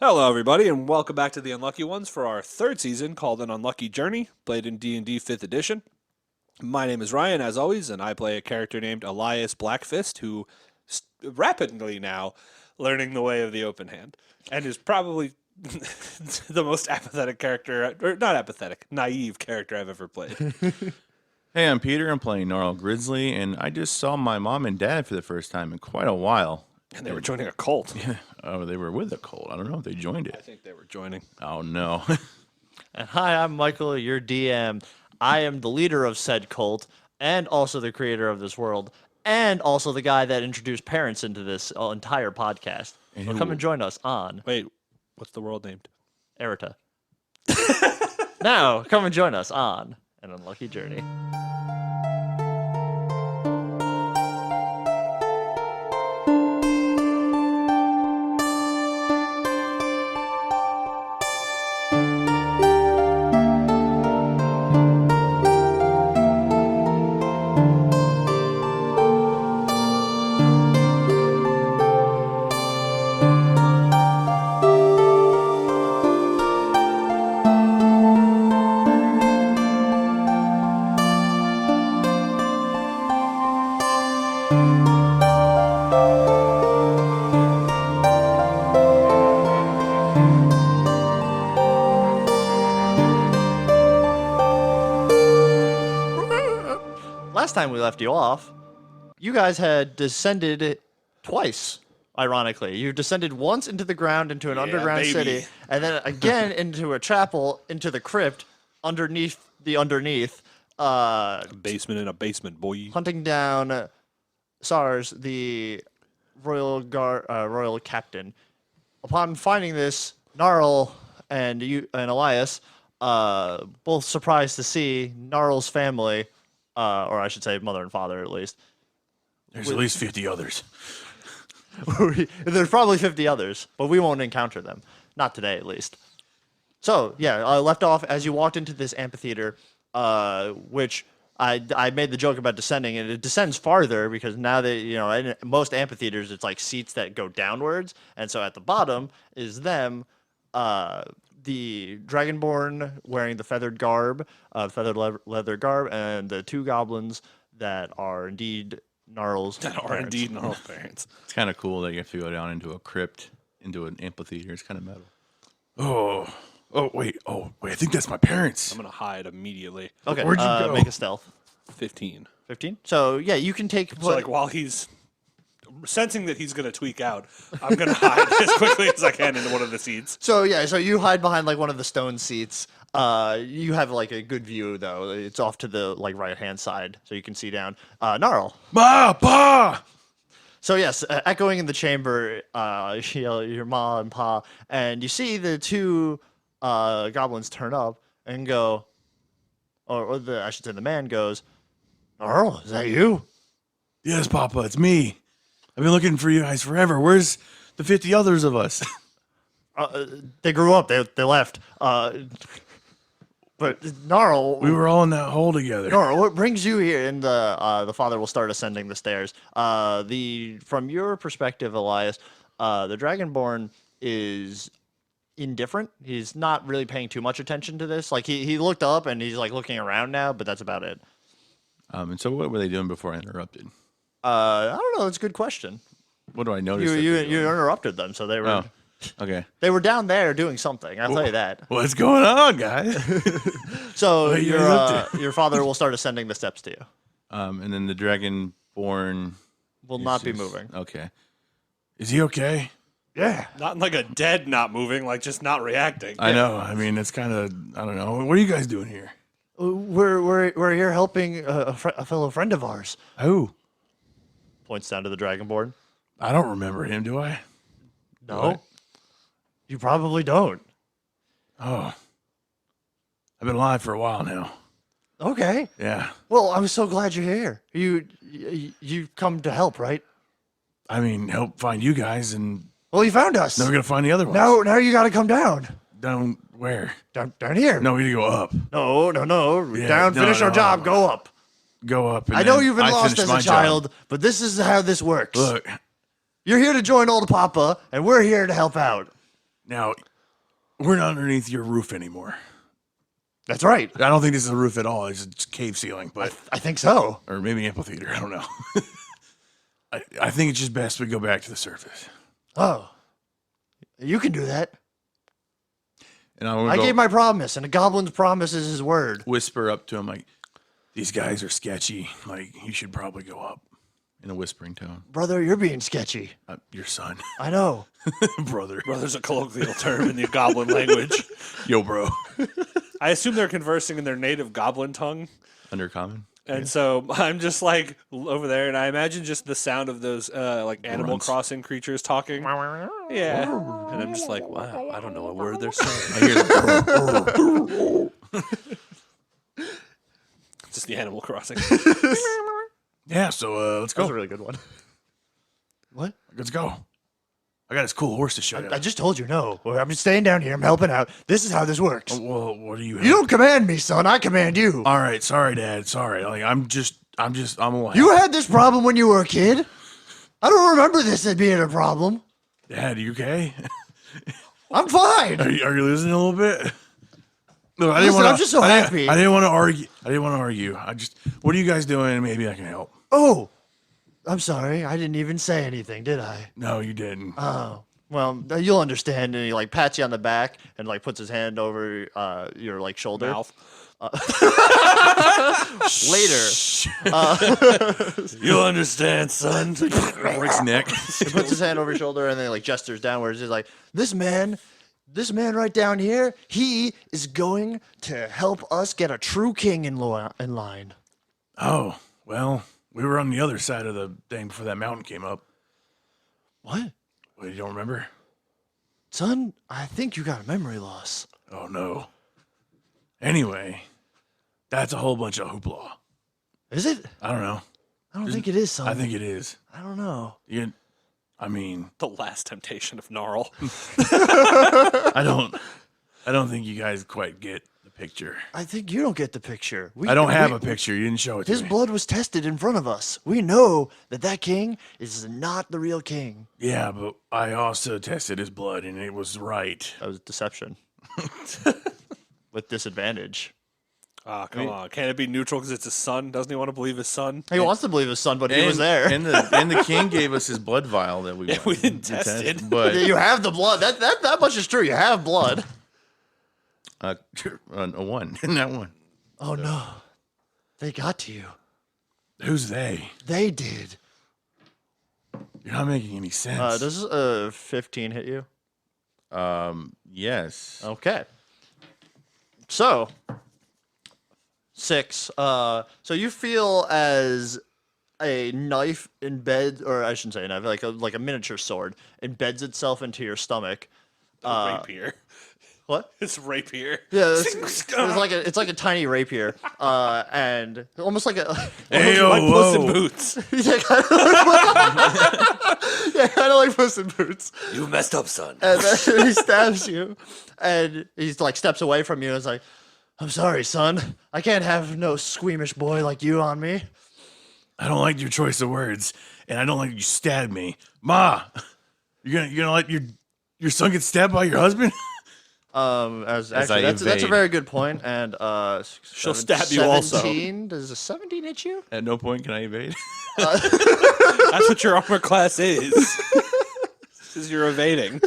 Hello, everybody, and welcome back to the Unlucky Ones for our third season called An Unlucky Journey, played in D&D 5th Edition. My name is Ryan, as always, and I play a character named Elias Blackfist, who rapidly now learning the way of the open hand, and is probably the most apathetic character, or not apathetic, naive character I've ever played. Hey, I'm Peter. I'm playing Gnarl Grizzly, and I just saw my mom and dad for the first time in quite a while. And they were joining a cult. Oh, they were with a cult. I don't know if they joined I it. think they were joining. Oh, no. And hi, I'm Michael, your DM. I am the leader of said cult, and also the creator of this world, and also the guy that introduced parents into this entire podcast. So come and join us on Wait, what's the world named? Erita. Now, come and join us on An Unlucky Journey. Last time we left you off, you guys had descended twice, ironically. You descended once into the ground, into an underground baby. city, and then again into a chapel, into the crypt, underneath the underneath, Basement in a basement, boy. hunting down SARS, the royal captain. Upon finding this, Gnarl and Elias, both surprised to see Gnarl's family, or I should say mother and father at least. There's at least 50 others. There's probably 50 others, but we won't encounter them. Not today, at least. So, yeah, I left off as you walked into this amphitheater, which I made the joke about descending, and it descends farther because now that, in most amphitheaters, it's like seats that go downwards. And so at the bottom is them, the Dragonborn wearing the feathered garb, leather garb, and the two goblins that are indeed Gnarl's parents. Gnarl's parents. It's kind of cool that you have to go down into a crypt, into an amphitheater. It's kind of metal. Wait, I think that's my parents. I'm going to hide immediately. Okay, Where'd you go? make a stealth. 15. 15? So, yeah, you can take... So, like, while he's sensing that he's going to tweak out, I'm going to hide as quickly as I can into one of the seats. So you hide behind like one of the stone seats. You have like a good view though. It's off to the like right hand side, so you can see down. Gnarl. Pa! So yes, echoing in the chamber, your ma and pa, and you see the two goblins turn up and go, I should say the man goes, Gnarl, is that you? Yes, Papa, it's me. I've been looking for you guys forever. Where's the 50 others of us? They grew up. They left. But Gnarl, We were all in that hole together. Gnarl, what brings you here? And the father will start ascending the stairs. From your perspective, Elias, the Dragonborn is indifferent. He's not really paying too much attention to this. Like he looked up and he's like looking around now, but that's about it. And so what were they doing before I interrupted? I don't know. It's a good question. What do I notice? You interrupted them, so they were Oh, okay. they were down there doing something. I'll tell you that. What's going on, guys? So What are you up your father will start ascending the steps to you. And then the Dragonborn Will not be moving. Okay. Is he okay? Yeah. Not like a dead not moving, like just not reacting. I know. I mean, it's kind of, I don't know. What are you guys doing here? We're here helping a fellow friend of ours. Oh, Points down to the Dragonborn. I don't remember him, do I? No, What? you probably don't. Oh. I've been alive for a while now. Okay. Yeah. Well, I'm so glad you're here. You come to help, right? I mean, help find you guys, and Well, you found us. then we're going to find the other ones. Now you got to come down. Down where? Down here. No, we need to go up. No. Yeah, Down. no, Finish our no, job. no. Go up. Go up. And I know then you've been I lost finish as a my job. child, but this is how this works. Look, You're here to join old Papa, and we're here to help out. Now, we're not underneath your roof anymore. That's right. I don't think this is a roof at all. It's a cave ceiling, but I think so. or maybe amphitheater. I don't know. I think it's just best we go back to the surface. Oh, you can do that. And I gave my promise, and a goblin's promise is his word. whisper up to him like, "These guys are sketchy. Like, you should probably go up." In a whispering tone. Brother, you're being sketchy. Your son, I know. brother. Brother's a colloquial term in the goblin language. Yo, bro. I assume they're conversing in their native goblin tongue. Undercommon. And so I'm just like over there, and I imagine just the sound of those like Animal Grunts. Crossing creatures talking. Yeah. And I'm just like, wow, I don't know a word they're saying. I hear the Just the Animal Crossing. Yeah, so let's That was a go. really good one. What? Let's go. I got this cool horse to show you. I just told you no. I'm just staying down here. I'm helping out. This is how this works. Well, what do you have? You don't command me, son. I command you. All right, sorry, Dad. Sorry. Like, I'm alive. You had this problem when you were a kid. I don't remember this as being a problem. Dad, are you okay? I'm fine. Are you losing a little bit? Look, Listen, I'm just so I didn't- happy. I didn't want to argue. What are you guys doing? Maybe I can help. Oh, I'm sorry. I didn't even say anything, did I? No, you didn't. Oh, well, you'll understand. And he like pats you on the back and like puts his hand over your like shoulder. Mouth. Later, You'll understand, son. Rick's neck. he puts his hand over your shoulder and then like gestures downwards. He's like, this man right down here, he is going to help us get a true king in line. Oh, well, we were on the other side of the thing before that mountain came up. What? Well, you don't remember? Son, I think you got a memory loss. Oh, no. Anyway, that's a whole bunch of hoopla. Is it? I don't know. I don't think it is, son. I think it is. I don't know. I mean, The last temptation of Gnarl. I don't think you guys quite get the picture. I think you don't get the picture. I don't have a picture. You didn't show it to His me. blood was tested in front of us. We know that king is not the real king. Yeah, but I also tested his blood, and it was right. That was deception. With disadvantage. Ah, come on. Can't it be neutral because it's his son? Doesn't he want to believe his son? He wants to believe his son, but he was there. And the king gave us his blood vial that we Yeah, we didn't test it. But You have the blood. That much is true. You have blood. a one, not one. Oh no. They got to you. Who's they? They did. You're not making any sense. Does a 15 hit you? Yes. Okay. So 6. So you feel as a knife embeds, or I shouldn't say a knife, like a miniature sword embeds itself into your stomach. Rapier. What? It's rapier. Yeah, it's like a tiny rapier, and almost like a Hey, like Puss in whoa. Boots. yeah, kind of like Puss in Boots. You messed up, son. And then he stabs you, and he's like steps away from you. And is like, "I'm sorry, son. I can't have no squeamish boy like you on me." I don't like your choice of words, and I don't like you stab me, Ma. You're gonna let your son get stabbed by your husband? That's I a evade. very good point. And She'll stab you also. 17. Does a 17 hit you? At no point can I evade. That's what your armor class is. Is you're evading.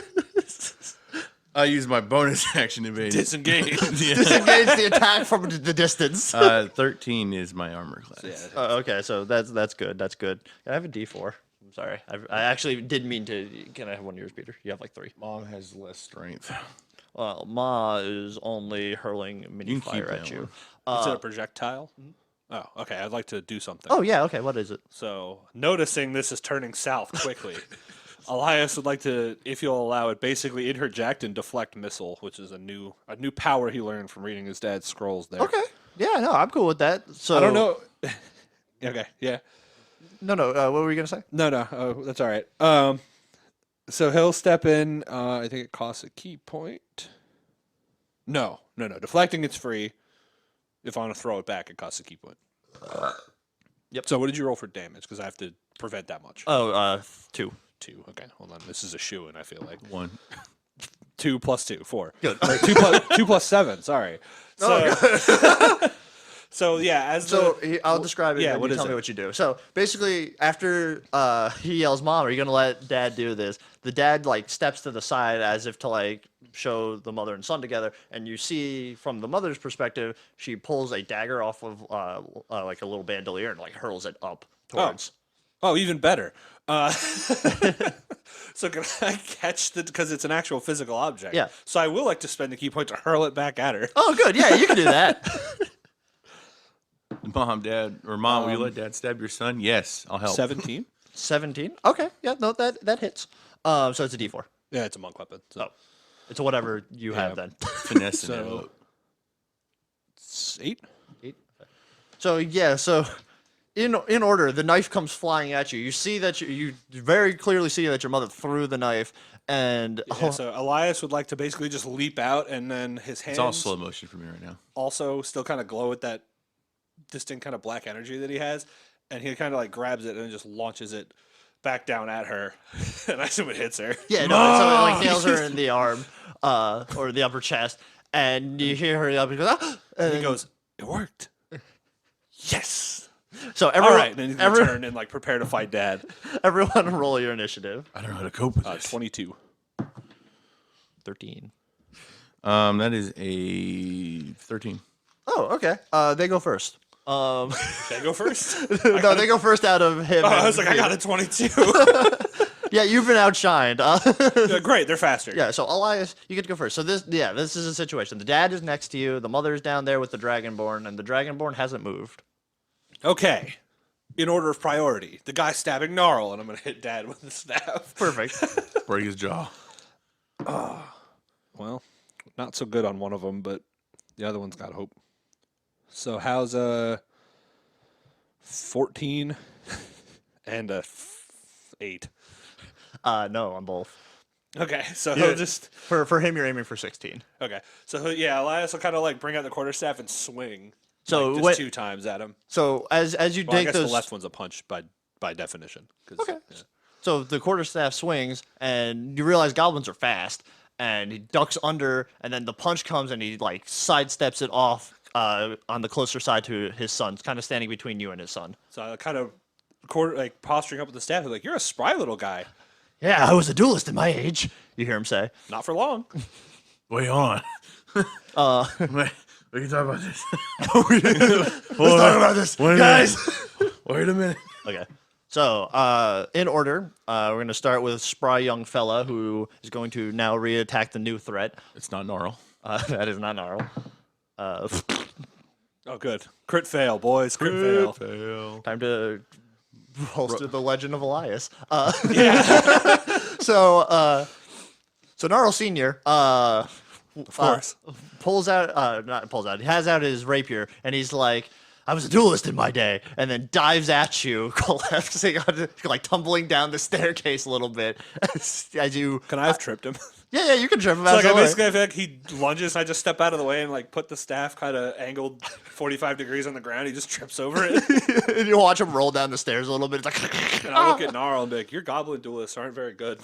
I use my bonus action evade. Disengage. Yeah. Disengage the attack from the distance. 13 is my armor class. Yeah. Okay, so that's good. That's good. Can I have a D4? I'm sorry. I actually didn't mean to. Can I have one of yours, Peter? You have like 3. Mom has less strength. Well, Ma is only hurling mini You can keep fire at that you. one. Is it a projectile? Oh, okay. I'd like to do something. Oh yeah. Okay. What is it? So, noticing this is turning south quickly, Elias would like to, if you'll allow it, basically interject and deflect missile, which is a new power he learned from reading his dad's scrolls there. Okay. Yeah. No, I'm cool with that. So I don't know. Okay. Yeah. No. What were you gonna say? No. Oh, that's all right. So he'll step in. I think it costs a key point. No. Deflecting, it's free. If I want to throw it back, it costs a key point. Yep. So what did you roll for damage? Because I have to prevent that much. Oh, 2. 2. Okay, hold on. This is a shoe, and I feel like 1. 2 plus 2, 4. Good. Or 2 plus 7. Sorry. So, so yeah, I'll describe it. Yeah, and what you is tell me it? what you do. So basically, after he yells, "Mom, are you gonna let Dad do this?" The dad like steps to the side as if to like show the mother and son together, and you see from the mother's perspective, she pulls a dagger off of like a little bandolier and like hurls it up towards. Oh, even better. So can I catch the, because it's an actual physical object? Yeah. So I will like to spend a key point to hurl it back at her. Oh, good. Yeah, you can do that. Mom, Dad, or Mom, will you let Dad stab your son? Yes, I'll help. 17. 17. Okay. Yeah. No, that hits. So it's a D4. Yeah, it's a monk weapon. So It's whatever you have then. Finesse So- it. 8. 8. So yeah. So in order, the knife comes flying at you. You see that you very clearly see that your mother threw the knife, and Yeah, so Elias would like to basically just leap out, and then his hands It's all slow motion for me right now. also still kind of glow with that distinct kind of black energy that he has, and he kind of like grabs it and just launches it back down at her, and I assume it hits her. yeah, no, so it like nails her in the arm, or the upper chest, and you hear her up and goes, ah! And he goes, "It worked." Yes. So All everyone, right, and then he's gonna turn and like prepare to fight Dad. everyone, roll your initiative. I don't know how to cope with this. 22. 13. That is a 13. Oh, okay. They go first. Should I go first? No, they go first out of him. Oh, I and was like, I you. got a 22. Yeah, you've been outshined. Yeah, great, they're faster. Yeah, so Elias, you get to go first. So this is a situation. The dad is next to you. The mother's down there with the Dragonborn, and the Dragonborn hasn't moved. Okay. In order of priority, the guy stabbing Gnarl, and I'm gonna hit Dad with the staff. Perfect. Break his jaw. Well, not so good on one of them, but the other one's got hope. So how's a 14 and a 8? No, on both. Okay, so Yeah. he'll just For him, you're aiming for 16. okay. So yeah, Elias will kind of like bring out the quarterstaff and swing. So like, just what- 2 times at him. So as you Well, I take guess those, the left one's a punch by definition. 'Cause, Okay. yeah. so the quarterstaff swings, and you realize goblins are fast, and he ducks under, and then the punch comes, and he like sidesteps it off on the closer side to his son, kind of standing between you and his son. So I kind of like posturing up with the staff, like you're a spry little guy. Yeah, I was a duelist in my age. You hear him say. Not for long. Wait, hold on. Wait, we can talk about this. Let's talk about this, Wait a guys. Wait a minute. Okay. So, in order, we're going to start with spry young fella who is going to now re-attack the new threat. It's not Gnarl. That is not Gnarl. Oh, good. Crit fail, boys. Crit fail. Fail. Time to holster the legend of Elias. Yeah. So Gnarl Senior, Of course. pulls out, not pulls out, he has out his rapier, and he's like, I was a duelist in my day, and then dives at you, collapsing, like tumbling down the staircase a little bit as you. Can I have tripped him? Yeah, you can trip him So like I absolutely. basically I feel like he lunges and I just step out of the way and like put the staff kind of angled 45 degrees on the ground. He just trips over it. And you watch him roll down the stairs a little bit. It's like, And I look at Gnarl and be like, your goblin duelists aren't very good.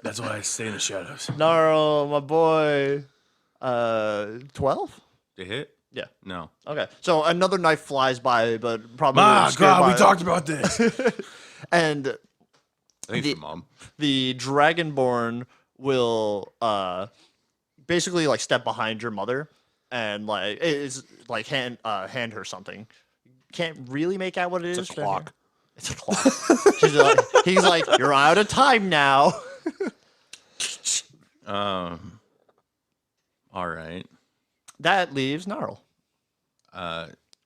That's why I stay in the shadows. Gnarl, my boy. 12? They hit? Yeah. No. Okay. So another knife flies by, but probably. Ah, scared God, by we talked about this. And I think The- it's the mom. the Dragonborn will basically like step behind your mother and like is like hand her something. Can't really make out what it is. It's a clock. It's a clock. He's like, you're out of time now. All right. That leaves Gnarl.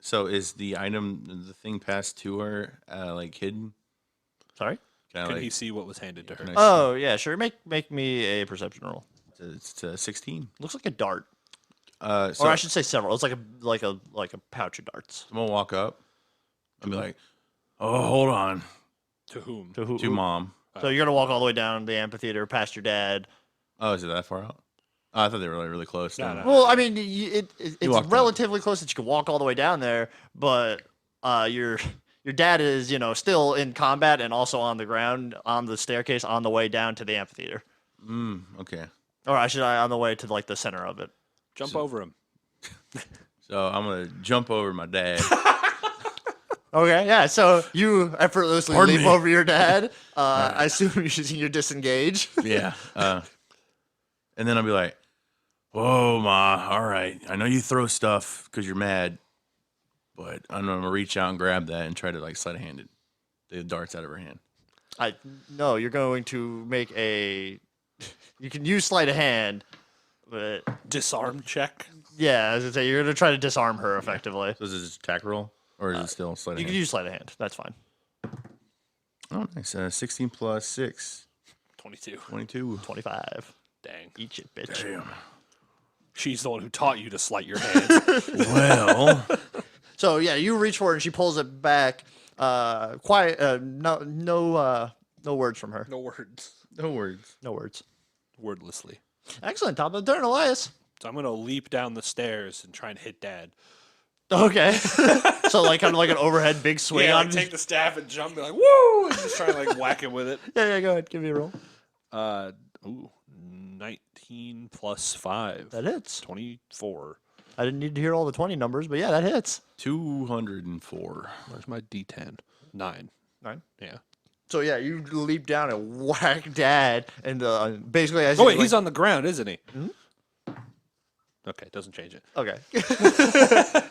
So is the item, the thing passed to her, like hidden? Sorry. Can I, Can like, he see what was handed to her? can I Oh yeah, sure. Make me a perception roll. see? It's 16. Looks like a dart, So or I should say several. It's like a pouch of darts. I'm gonna walk up and be like, "Oh, hold on, To whom? To who? to mom." So you're gonna walk all the way down the amphitheater past your dad. Oh, is it that far out? Oh, I thought they were like really close. No, Never no. mind. Well, I mean, it's walked up. relatively close that you can walk all the way down there, but your dad is still in combat and also on the ground on the staircase on the way down to the amphitheater. Okay. Or on the way to like the center of it. Jump over him. So I'm gonna jump over my dad. Okay, yeah. So you effortlessly Pardon leap me. over your dad. I assume you're disengaged. Yeah. And then I'll be like, "Whoa, Ma! All right, I know you throw stuff because you're mad, but I'm gonna reach out and grab that and try to like sleight of hand it, the darts out of her hand." No, you're going to make a. You can use sleight of hand, but Disarm check. yeah, as I say, you're gonna try to disarm her effectively. So is this a attack roll or is it still sleight of You hand? can use sleight of hand. That's fine. Oh, nice. 16 plus 6, 22. 22. 25. Dang. Eat it, bitch. Damn. She's the one who taught you to sleight your hands. Well, So yeah, you reach for it and she pulls it back. Quiet. No words from her. No words. no words. No words. Wordlessly. Excellent. Top of the turn, Elias. So I'm going to leap down the stairs and try and hit Dad. Okay. So like kind of like an overhead big swing Yeah, on. like take the staff and jump, be like, woo! And just try and like whack him with it. Yeah, go ahead. Give me a roll. 19 plus 5. That hits. 24. I didn't need to hear all the 20 numbers, but yeah, that hits. 204. Where's my D10? 9. 9. Yeah. So yeah, you leap down and whack Dad, and basically as Oh, you, wait, like- he's on the ground, isn't he? Okay, doesn't change it. Okay.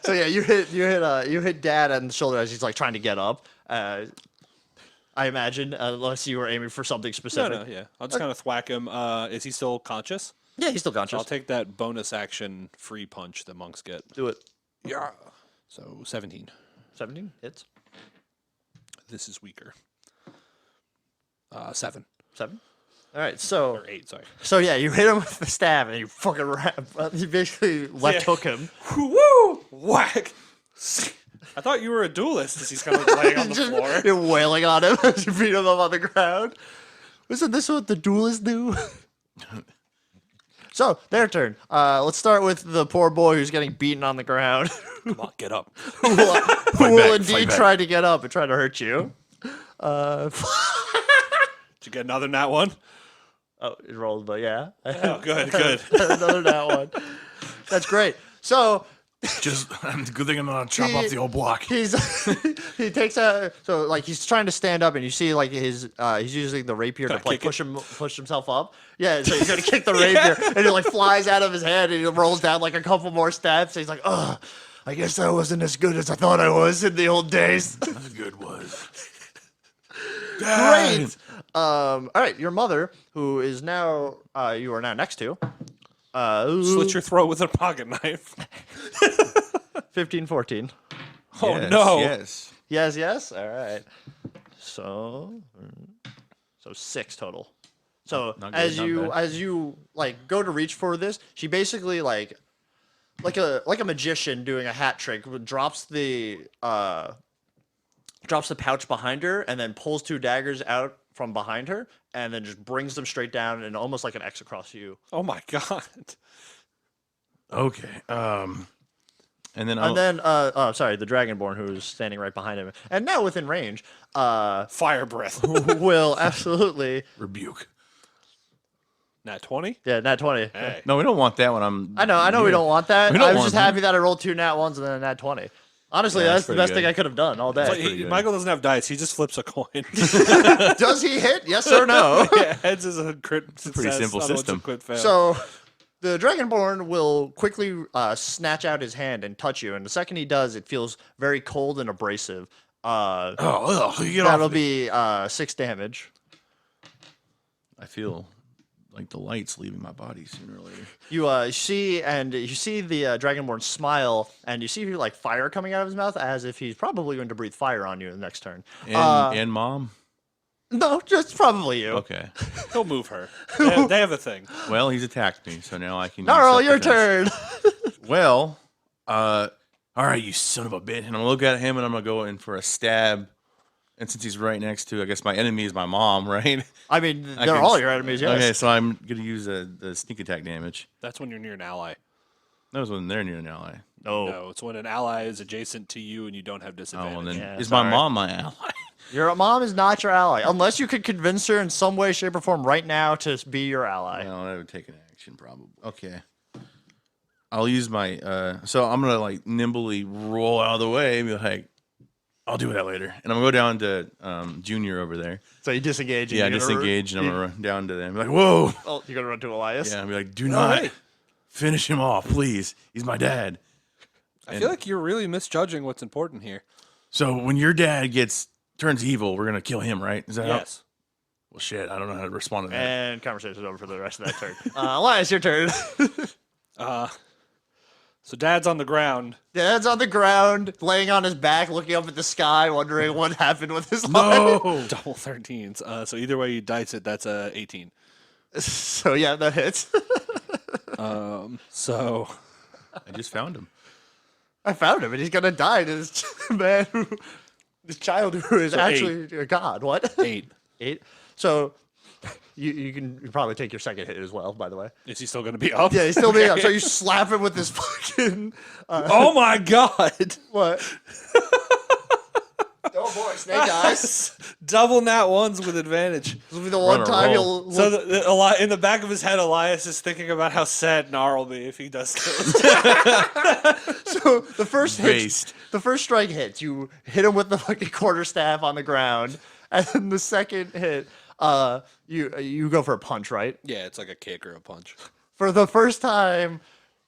So yeah, you hit Dad on the shoulder as he's like trying to get up. I imagine, unless you were aiming for something No, specific. yeah. I'll just kind of thwack him. Is he still conscious? Yeah, he's still So conscious. I'll take that bonus action free punch that monks get. Do it. Yeah. So 17. 17 hits. This is weaker. 7. 7. All right. So Or 8, sorry. yeah, you hit him with the staff and you fucking you basically left hook him. Woo! Whack! I thought you were a duelist as he's kind of laying on the Just- floor. You're wailing on him as you beat him up on the ground. Isn't this what the duelists do? So, their turn. Let's start with the poor boy who's getting beaten on the ground. Come on, get up. Who will indeed fight back. try to get up and try to hurt you. Did you get another nat one? Oh, it rolled, but yeah. Oh, good, good. Another nat one. That's great. So, Just, good thing I'm not chop off the whole block. he takes he's trying to stand up and you see like his he's using the rapier to Gotta like kick push himself up. Yeah, so he's gonna kick the rapier and it like flies out of his hand and he rolls down like a couple more steps. And he's like, ugh, I guess I wasn't as good as I thought I was in the old days. That's good was. Great. All right, your mother, who is now you are now next to. Slit your throat with a pocket knife. 15, 14. Oh, Yes, no. Yes. Yes. All right. So 6 total. So Not good, not bad. as you like go to reach for this, she basically like a magician doing a hat trick drops the pouch behind her and then pulls 2 daggers out from behind her and then just brings them straight down and almost like an X across you. Oh, my God. Okay. And then And then the Dragonborn who's standing right behind him and now within range Fire breath. will absolutely rebuke. Nat 20? yeah, nat 20. Hey. No, we don't want that one. I know we don't want that. We don't I was want just that. happy that I rolled 2 nat 1s and then a nat 20. Honestly, Yeah, that's that's the pretty best good. thing I could have done all day. But pretty good. Michael doesn't have dice. He just flips a coin. Does he hit? Yes or no? Yeah, heads is a crit success. pretty simple other one's a system. crit fail. So the Dragonborn will quickly snatch out his hand and touch you, and the second he does, it feels very cold and abrasive. You get off That'll of me. be 6 damage. I feel like the light's leaving my body sooner or later. You see the Dragonborn smile, and you see like fire coming out of his mouth, as if he's probably going to breathe fire on you the next turn. And mom? No, just probably you. Okay. He'll move her. They have a thing. Well, he's attacked me, so now I can. use Narl, your self-defense. turn. Well, all right, you son of a bitch. And I'm going to look at him and I'm going to go in for a stab. And since he's right next to, I guess my enemy is my mom, right? I mean, I they're can all s- your enemies, yes. Okay, so I'm going to use the sneak attack damage. That's when you're near an ally. That was when they're near an ally. No, it's when an ally is adjacent to you and you don't have Oh, disadvantage. well, then Yeah, is sorry. my mom my ally? Your mom is not your ally, unless you could convince her in some way, shape, or form right now to be your ally. Well, that would take an action. action, probably. Okay. I'll use my. So I'm gonna like nimbly roll out of the way and be like, I'll do that later. And I'm gonna go down to Junior over there. So you disengage. And Yeah, you're gonna disengage, and I'm you- gonna run down to them. Be like, whoa. Oh, you're gonna run to Elias. Yeah, and be like, do not hey. finish him off, please. He's my dad. I feel like you're really misjudging what's important here. So when your dad turns evil, we're gonna kill him, right? Is that how? Yes. Well, shit. I don't know how to respond to that. And conversation's over for the rest of that turn. Elias, your turn. So Dad's on the ground. Dad's on the ground, laying on his back, looking up at the sky, wondering what happened with his life. No. Double 13s. So either way you dice it, that's 18. So yeah, that hits. So I just found him. I found him, and he's gonna die to this man, this child who is So actually a god. What? 8. 8. So you can probably take your second hit as well. By the way. Is he still going to be up? Yeah, he's still being up. So you slap him with this fucking. Oh my God. What? Oh boy, snake eyes. Double nat ones with advantage. This will be the one a time roll. you'll. So in the back of his head, Elias is thinking about how sad Nar will be if he does kill him. So the first hit, Based. the first strike hits. You hit him with the fucking quarterstaff on the ground, and then the second hit, you go for a punch, right? Yeah, it's like a kick or a punch. For the first time,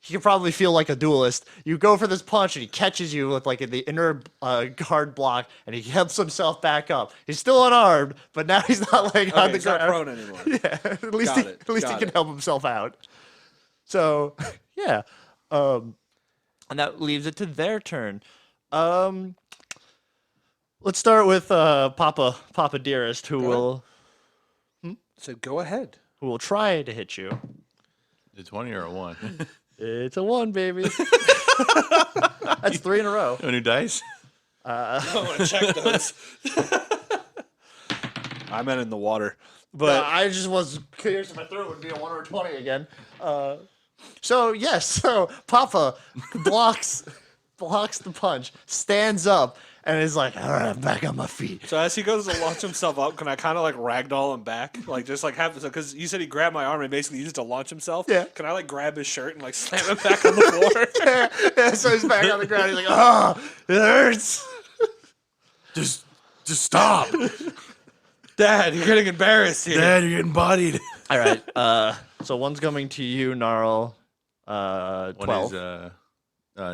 you can probably feel like a duelist. You go for this punch, and he catches you with like the inner guard block, and he helps himself back up. He's still unarmed, but now he's not laying on the he's not ground. prone anymore. Yeah, at least Got he, it, at least he got can it. help himself out. So yeah, and that leaves it to their turn. Let's start with Papa Dearest, who will So go ahead. try to hit you. The 20 or a 1? It's a 1, baby. That's 3 in a row. A new dice? I want to check those. I meant in the water. But I just was curious if I threw it would be a 1 or a 20 again. So Papa blocks the punch, stands up, and is like, all right, I'm back on my feet. so as he goes to launch himself up, can I kind of like ragdoll him back? Like just like have, because you said he grabbed my arm and basically used it to launch himself. Yeah. Can I like grab his shirt and like slam him back on the floor? Yeah, so he's back on the ground. He's like, oh, it hurts. Just stop. Dad, you're getting embarrassed here. Dad, you're getting bodied. All right. So one's coming to you, Gnarl. 12. One is,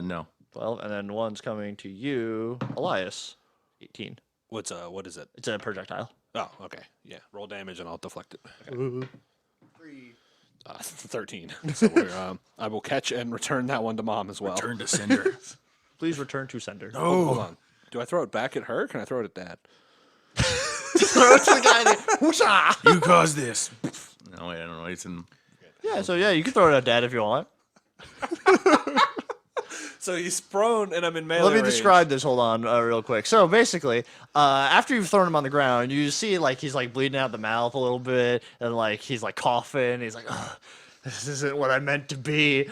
no. 12, and then one's coming to you, Elias. 18. What is it? It's a projectile. Oh, okay. Yeah. Roll damage and I'll deflect it. 13. So I will catch and return that one to Mom as well. Turn to sender. Please return to sender. Hold on. Do I throw it back at her? Or can I throw it at Dad? Throw it to the guy. Whoosha! You caused this. No, wait, I don't know. It's in. Yeah, so yeah, you can throw it at Dad if you want. So he's prone and I'm in melee Let me range. describe this. Hold on, real quick. So basically, after you've thrown him on the ground, you see like he's like bleeding out the mouth a little bit, and like he's like coughing. He's like, "Ugh, this isn't what I meant to be."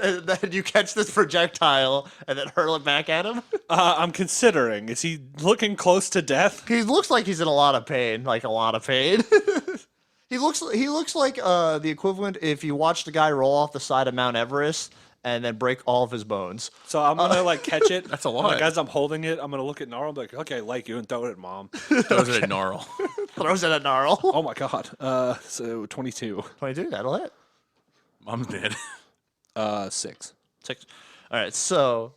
And then you catch this projectile and then hurl it back at him. I'm considering. Is he looking close to death? He looks like he's in a lot of pain, like a lot of pain. He looks like the equivalent if you watched a guy roll off the side of Mount Everest and then break all of his bones. So I'm gonna like catch it. That's a And, lot. like as I'm holding it, I'm gonna look at Gnarl and be like, okay, I like you, and throw it at Mom. Those are gnarl. Throws it at Gnarl. Oh my god. So 22. 22, that'll hit. Mom's dead. 6. 6. All right, so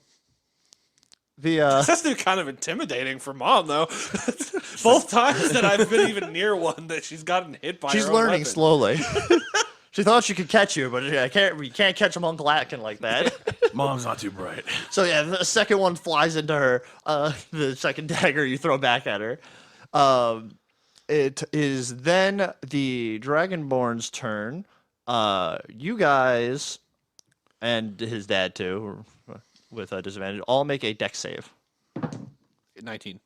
the That's kind of intimidating for Mom though. Both times that I've been even near one that she's gotten hit by. she's her own learning weapon. slowly. She thought she could catch you, but you can't catch him Uncle Atkin like that. Mom's not too bright. So yeah, the second one flies into her. The second dagger you throw back at her. It is then the Dragonborn's turn. You guys and his dad too, with a disadvantage, all make a dex save. 19.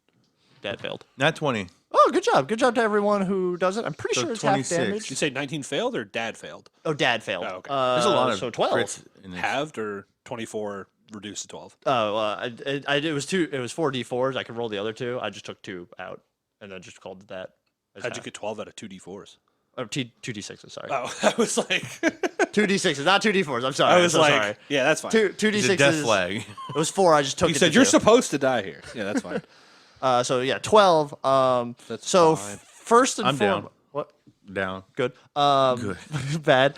Dad failed. Not 20. Oh, good job! Good job to everyone who does it. I'm pretty So sure it's half 26. damage. Did you say 19 failed or Dad failed? Oh, Dad failed. Oh, okay. There's a lot of so 12. crits in this. Halved or 24 reduced to 12? Oh, it was 2. It was 4 d4s. I could roll the other 2. I just took 2 out and then just called it that. as How'd you half. get 12 out of 2 d4s? Oh, 2d6s, sorry. Oh, I was like, 2d6s, not 2d4s. I'm sorry. I was so like, sorry. yeah, that's fine. 2d6s. He's a death flag. It was 4. I just took You it said to you're 2. supposed to die here. Yeah, that's fine. So yeah, 12. That's so fine. first and I'm down. foremost, what? Down. Good. Good. Bad.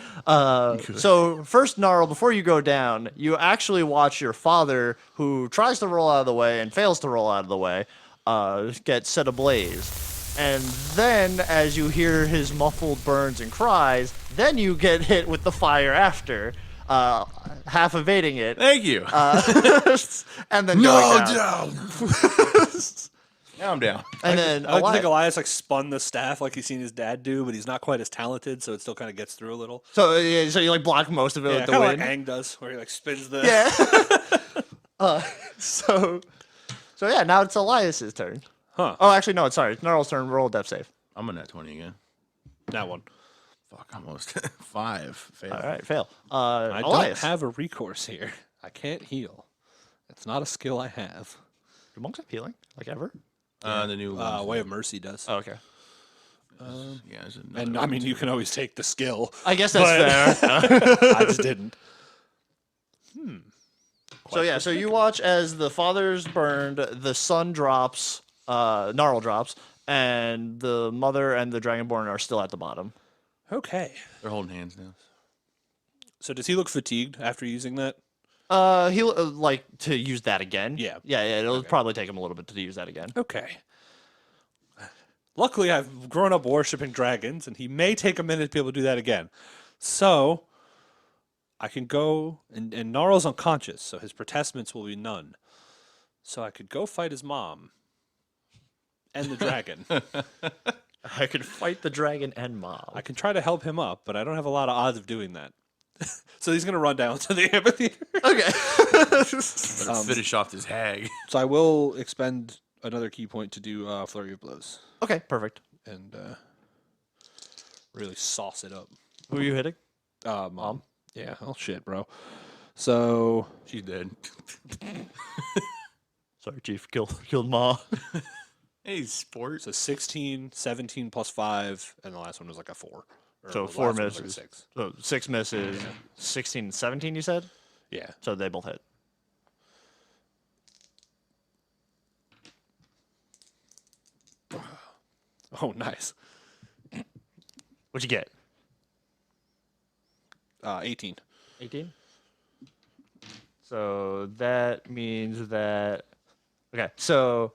So first, Gnarl, before you go down, you actually watch your father, who tries to roll out of the way and fails to roll out of the way, get set ablaze. And then, as you hear his muffled burns and cries, then you get hit with the fire after, half evading it, Thank you. and then going down. Now I'm down. And then I like to think Elias, Elias like spun the staff like he's seen his dad do, but he's not quite as talented, so it still kind of gets through a little. so you like block most of it Yeah, with the kind of wind. like Aang does, where he like spins the. Yeah. So yeah, now it's Elias's turn. Huh. Oh, actually, no, it's sorry. It's Gnarl's turn. Roll a death save. I'm a nat 20 again. That one. Fuck, almost 5. Fail. All right, fail. I Elias. don't have a recourse here. I can't heal. It's not a skill I have. Do monks have healing? Like ever? The new Way of Mercy does. Oh, okay. yeah, there's another And I mean, you can always take the skill. I guess that's fair. I just didn't. So yeah, so you watch as the father's burned, the son drops, Gnarl drops, and the mother and the Dragonborn are still at the bottom. Okay. They're holding hands now. So does he look fatigued after using that? He'll like to use that again. Yeah. Yeah. It'll probably take him a little bit to use that again. Okay. Luckily, I've grown up worshiping dragons, and he may take a minute to be able to do that again. So I can go, and Gnarl's unconscious, so his protestments will be none. So I could go fight his mom and the dragon. I could fight the dragon and mom. I can try to help him up, but I don't have a lot of odds of doing that. So he's going to run down to the amphitheater. Okay. Better finish off this hag. So I will expend another key point to do Flurry of Blows Okay, perfect. and really sauce it up. Who are you hitting? Mom. Yeah. Oh, shit, bro. So She's dead. Sorry, Chief. Killed Ma. Hey, sport. So 16, 17 plus 5, and the last one was like a 4. Or So the 4 last one was like a misses. 6. So 6 misses. 16 and 17, you said? Yeah. So they both hit. Oh, nice. What'd you get? 18. 18? So that means that. Okay, so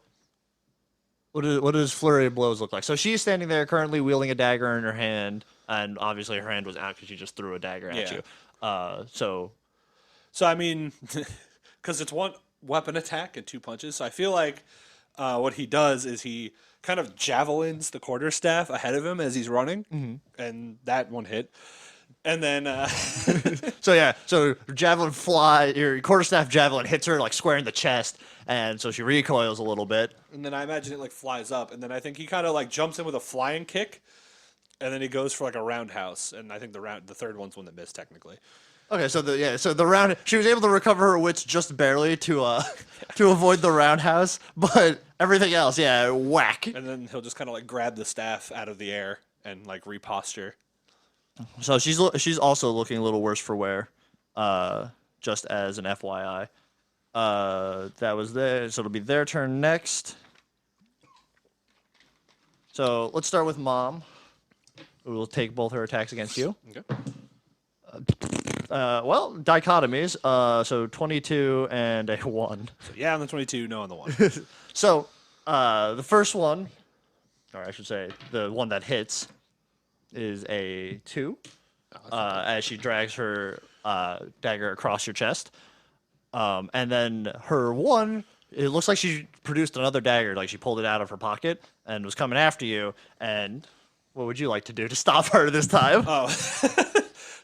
what does Flurry of Blows look like? So she's standing there currently wielding a dagger in her hand, and obviously her hand was out because she just threw a dagger at Yeah. you. So I mean, because it's one weapon attack and 2 punches, so I feel like what he does is he kind of javelins the quarterstaff ahead of him as he's running, and that one hit. And then, so javelin fly, your quarterstaff javelin hits her like square in the chest, and so she recoils a little bit. and then I imagine it like flies up, and then I think he kind of like jumps in with a flying kick, and then he goes for like a roundhouse, and I think the third one's one that missed technically. Okay, so the round, she was able to recover her wits just barely to to avoid the roundhouse, but everything else, whack. And then he'll just kind of like grab the staff out of the air and like reposture. So she's also looking a little worse for wear, just as an FYI. That was there, so it'll be their turn next. So let's start with Mom, who will take both her attacks against you. Okay. Well, dichotomies. So 22 and a 1. So yeah, on the 22, no on the 1. So the first one, or I should say, the one that hits, is a 2. As she drags her dagger across your chest. And then her 1, it looks like she produced another dagger, like she pulled it out of her pocket and was coming after you. And what would you like to do to stop her this time? Oh.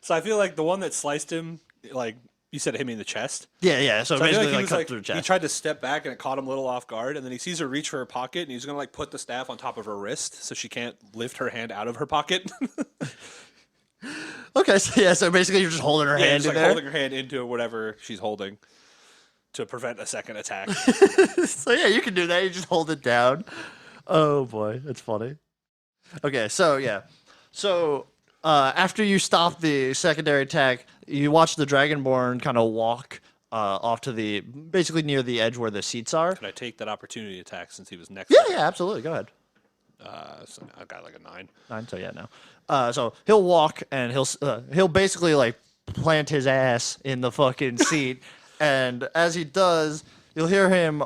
So I feel like the one that sliced him, like you said, it hit me in the chest. Yeah. So So I feel basically, like he cut was through the like, chest. he tried to step back and it caught him a little off guard, and then he sees her reach for her pocket, and he's gonna like put the staff on top of her wrist so she can't lift her hand out of her pocket. Okay, so basically you're just holding her hand just in like there. holding her hand into whatever she's holding to prevent a second attack. So yeah, you can do that. You just hold it down. Oh boy, that's funny. Okay, so So after you stop the secondary attack, you watch the Dragonborn kind of walk off to the basically near the edge where the seats are. Can I take that opportunity attack since he was next? Yeah, to me? yeah, absolutely. Go ahead. So I got like a 9. 9. So yeah, no. So he'll walk and he'll basically like plant his ass in the fucking seat, and as he does, you'll hear him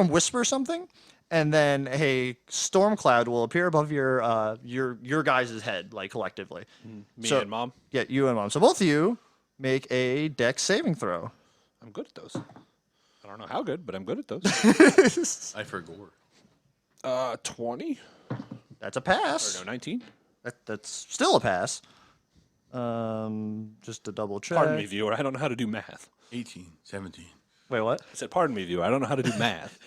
whisper something, and then a storm cloud will appear above your guys' head, like collectively. Me So- and Mom. Yeah, you and Mom. So both of you make a Dex saving throw. I'm good at those. I don't know how good, but I'm good at those. I forgot. 20 That's a or pass. no 19. That's still a pass. Just to double check. Pardon me, viewer. I don't know how to do math. 18, 17. Wait, what? I said, pardon me, viewer. I don't know how to do math.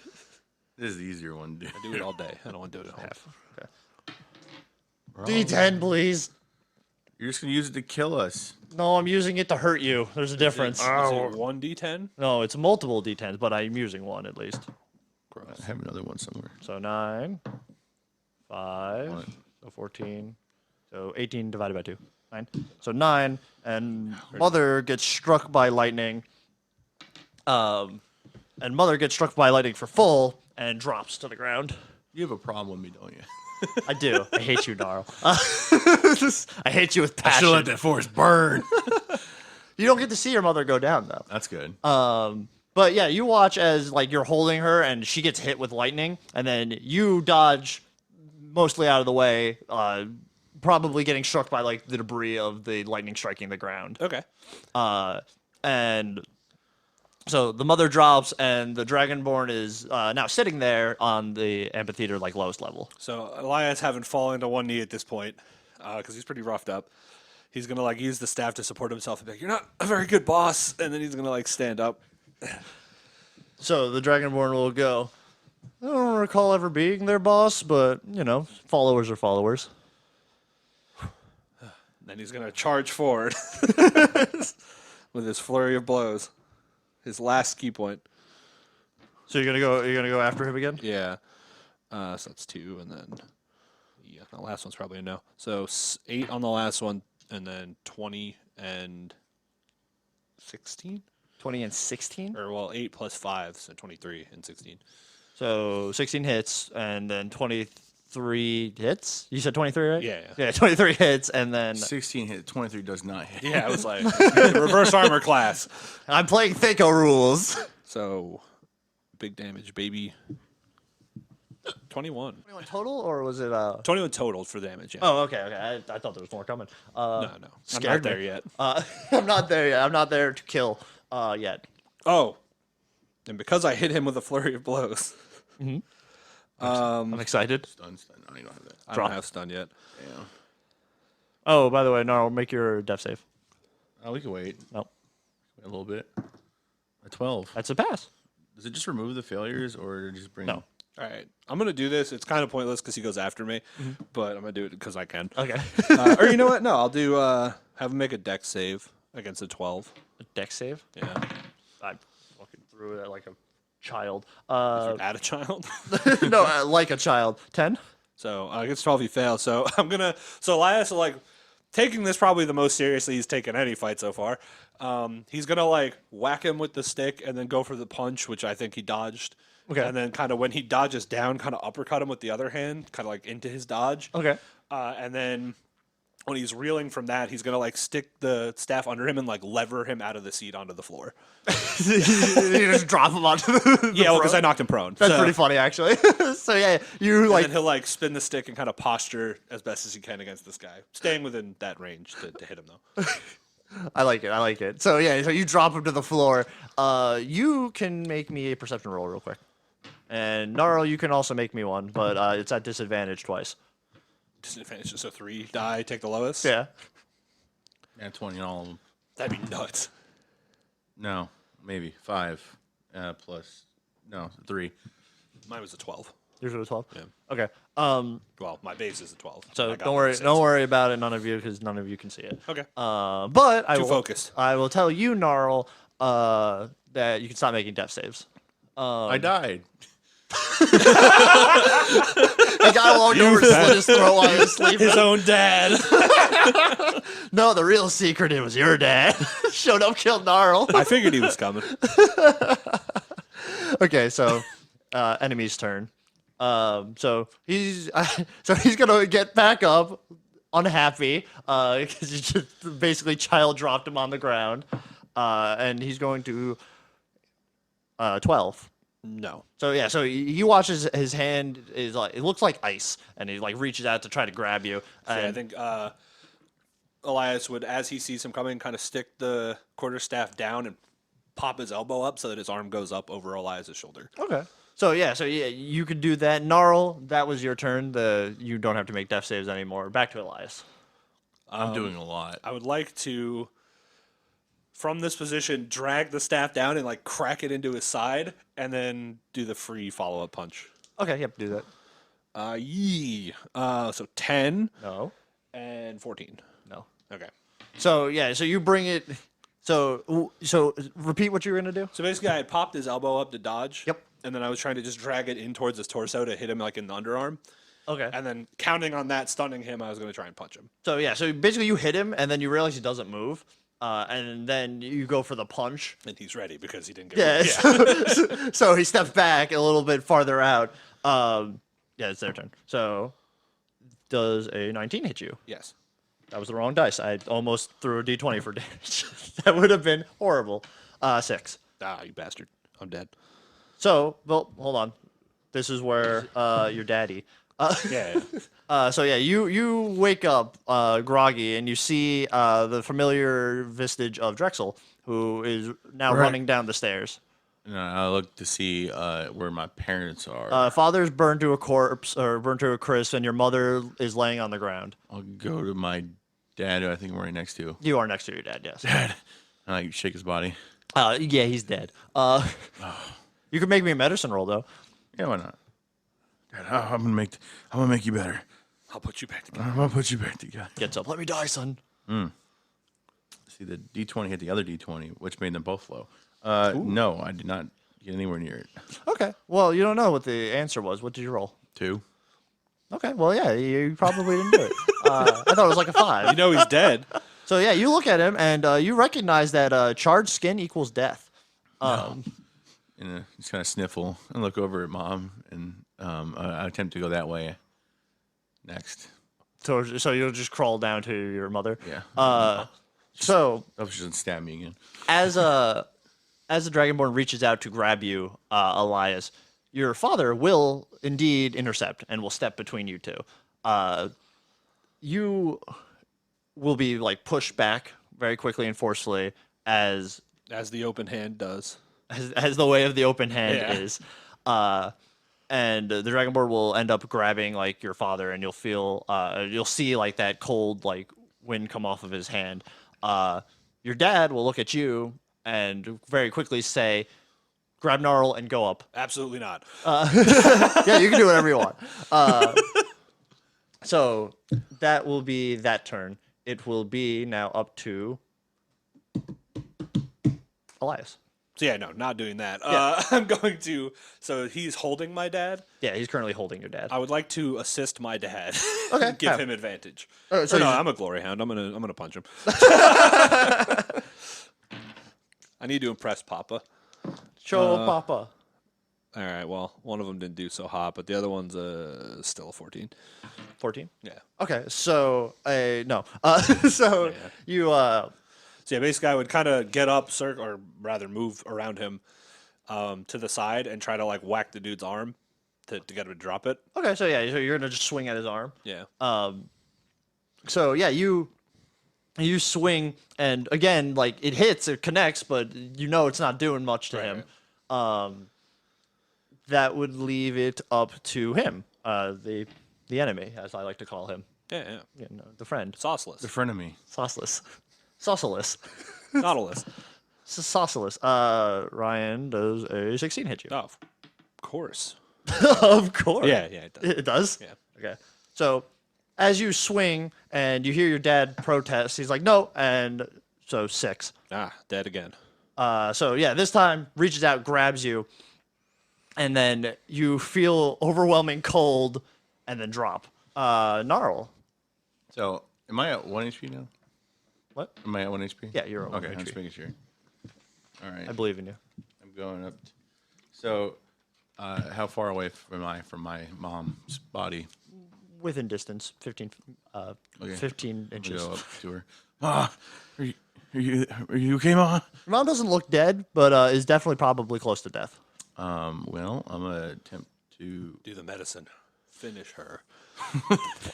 This is the easier one to do. I do it all day. I don't want to do it at home. D10, please. You're just going to use it to kill us. No, I'm using it to hurt you. There's a difference. Is it 1d10? No, it's multiple D10s, but I'm using one at least. Gross. I have another one somewhere. So 9, 5, so 14, so 18 divided by 2. 9. So 9, and Mother gets struck by lightning. And Mother gets struck by lightning for full and drops to the ground. You have a problem with me, don't you? I do. I hate you, Gnarl. I hate you with I should passion. let that forest burn. You don't get to see your mother go down, though. That's good. But yeah, you watch as like you're holding her and she gets hit with lightning, and then you dodge mostly out of the way, probably getting struck by like the debris of the lightning striking the ground. Okay. And so the mother drops, and the Dragonborn is now sitting there on the amphitheater like lowest level. So Elias haven't fallen to one knee at this point because he's pretty roughed up. He's going to like use the staff to support himself and be like, you're not a very good boss. And then he's going to like stand up. So the Dragonborn will go, I don't recall ever being their boss, but, you know, followers are followers. Then he's going to charge forward with his flurry of blows. His last key point. So you're gonna go after him again? Yeah. So that's 2, and then the last one's probably a no. So 8 on the last one, and then 20 and 16, 20 and 16? or well, 8 plus 5, so 23 and 16. So 16 hits, and then 23 hits? You said 23, right? Yeah. Yeah, 23 hits, and then 16 hit, 23 does not hit. Yeah, I was like reverse armor class. I'm playing Thinko rules. So big damage, baby. 21. 21 total, or was it 21 total for damage. Yeah. Oh, okay. I thought there was more coming. No. I'm scared not there me. yet. I'm not there yet. I'm not there to kill yet. Oh, and because I hit him with a flurry of blows, I'm excited. Stun. I don't even have that. I Drop. don't have stun yet. Yeah. Oh, by the way, Gnarl, make your death save. Oh, we can wait. No, Wait a little bit. A 12. that's a pass. Does it just remove the failures or just bring? No. All right, I'm gonna do this. It's kind of pointless because he goes after me, but I'm gonna do it because I can. Okay. Or you know what? No, I'll do. Have him make a dex save against a 12. A dex save. Yeah, I fucking threw it like a child. add a child. No, like a child. 10. So against 12, he fails. So I'm gonna. So Elias, like, taking this probably the most seriously he's taken any fight so far. He's gonna like whack him with the stick and then go for the punch, which I think he dodged. Okay. And then kind of when he dodges down, kind of uppercut him with the other hand, kind of like into his dodge. Okay. And then when he's reeling from that, he's gonna like stick the staff under him and like lever him out of the seat onto the floor. You just drop him onto the Yeah, well, because I front? knocked him prone. That's So- pretty funny, actually. So yeah, you And like then he'll like spin the stick and kind of posture as best as he can against this guy, staying within that range to hit him though. I like it. So yeah, so you drop him to the floor. You can make me a perception roll real quick. And Gnarl, you can also make me one, but it's at disadvantage twice. Disadvantage, so 3 die, take the lowest. Yeah. Yeah, 20 on all of them. That'd be nuts. No, maybe 5 plus. No, 3. Mine was a 12. Yours was 12? Yeah. Okay. Well, my base is a 12. So I got don't worry, 6. don't worry about it, none of you, because none of you can see it. Okay. But Too focused. I will tell you, Gnarl, that you can stop making death saves. I died. The guy walked over and slit his throat while he was sleeping. His own dad. No, the real secret, it was your dad. Showed up, killed Gnarl. I figured he was coming. Okay, so enemy's turn. So he's gonna get back up, unhappy, because he just basically child dropped him on the ground, and he's going to 12. No. So yeah, so he watches his hand is like, it looks like ice, and he like reaches out to try to grab you. So, yeah, I And think Elias would, as he sees him coming, kind of stick the quarterstaff down and pop his elbow up so that his arm goes up over Elias's shoulder. okay. So yeah, you could do that. Gnarl, that was your turn. You don't have to make death saves anymore. Back to Elias. I'm doing a lot. I would like to, from this position, drag the staff down and like crack it into his side, and then do the free follow-up punch. Okay, yep, do that. So 10 No, and 14. no. Okay. So yeah, so you bring it. So repeat what you were gonna do. So basically, I had popped his elbow up to dodge. Yep. And then I was trying to just drag it in towards his torso to hit him like in the underarm. Okay. And then counting on that, stunning him, I was going to try and punch him. So yeah, so basically you hit him, and then you realize he doesn't move, and then you go for the punch. And he's ready because he didn't get Yeah. So he steps back a little bit farther out. Yeah, it's their turn. So does a 19 hit you? Yes. That was the wrong dice. I almost threw a d20 for damage. That would have been horrible. 6. Ah, you bastard. I'm dead. So, well, hold on. This is where your daddy. Yeah. So yeah, you wake up groggy, and you see the familiar vestige of Drexel, who is now Right. running down the stairs. And I look to see where my parents are. Father's burned to a corpse, or burned to a crisp, and your mother is laying on the ground. I'll go to my dad, who I think I'm right next to. You are next to your dad, yes. Dad. I like shake his body. Yeah, he's dead. You could make me a medicine roll, though. Yeah, why not? Dad, I'm gonna make you better. I'll put you back together. I'm gonna put you back together. Gets up. Let me die, son. See, the D20 hit the other D20, which made them both low. No, I did not get anywhere near it. Okay. Well, you don't know what the answer was. What did you roll? 2. Okay. Well, yeah, you probably didn't do it. I thought it was like a 5. You know he's dead. So yeah, you look at him, and you recognize that charged skin equals death. And just kind of sniffle and look over at mom, and I attempt to go that way next. So you'll just crawl down to your mother. Yeah. So I hope she doesn't stab me again. as the Dragonborn reaches out to grab you, Elias, your father will indeed intercept and will step between you two. You will be like pushed back very quickly and forcefully as As the open hand does. the way of the open hand Yeah. is. And the Dragonborn will end up grabbing like your father, and you'll see like that cold like wind come off of his hand. Your dad will look at you and very quickly say, "Grab Gnarl and go up." Absolutely not. Yeah, you can do whatever you want. So that will be that turn. It will be now up to Elias. So yeah, no, not doing that. Yeah. I'm going to. So he's holding my dad. Yeah, he's currently holding your dad. I would like to assist my dad. Okay, Give have- him advantage. so So no, you- I'm a glory hound. I'm gonna punch him. I need to impress Papa. Show Papa. All right. Well, one of them didn't do so hot, but the other one's still a 14. 14. Yeah. Okay, so no. So you So yeah, basically, I would kind of get up, or rather move around him to the side and try to like whack the dude's arm to get him to drop it. okay? So yeah, so you're gonna just swing at his arm. Yeah. So yeah, you swing, and again, like it hits, it connects, but you know it's not doing much to him. That would leave it up to him, the enemy, as I like to call him. Yeah. You know, the friend, Sauceless. The friend of me. Sauceless, Sauceless, Nautilus. Sauceless. Ryan, does a 16 hit you? Oh, of course. Of course. Yeah, it does. It does? Yeah. Okay. So as you swing and you hear your dad protest, he's like, no, and so 6. Ah, dead again. So yeah, this time reaches out, grabs you, and then you feel overwhelming cold and then drop. Gnarl. So, am I at 1 HP now? What? Am I at 1 HP? Yeah, you're at okay. 1 I'm just HP. making sure. All right. I believe in you. I'm going up. So, how far away am I from my mom's body? Within distance, 15 inches. Go up to her. Ma, are you okay, Ma? Your mom doesn't look dead, but is definitely probably close to death. Well, I'm gonna attempt to. Do the medicine. Finish her.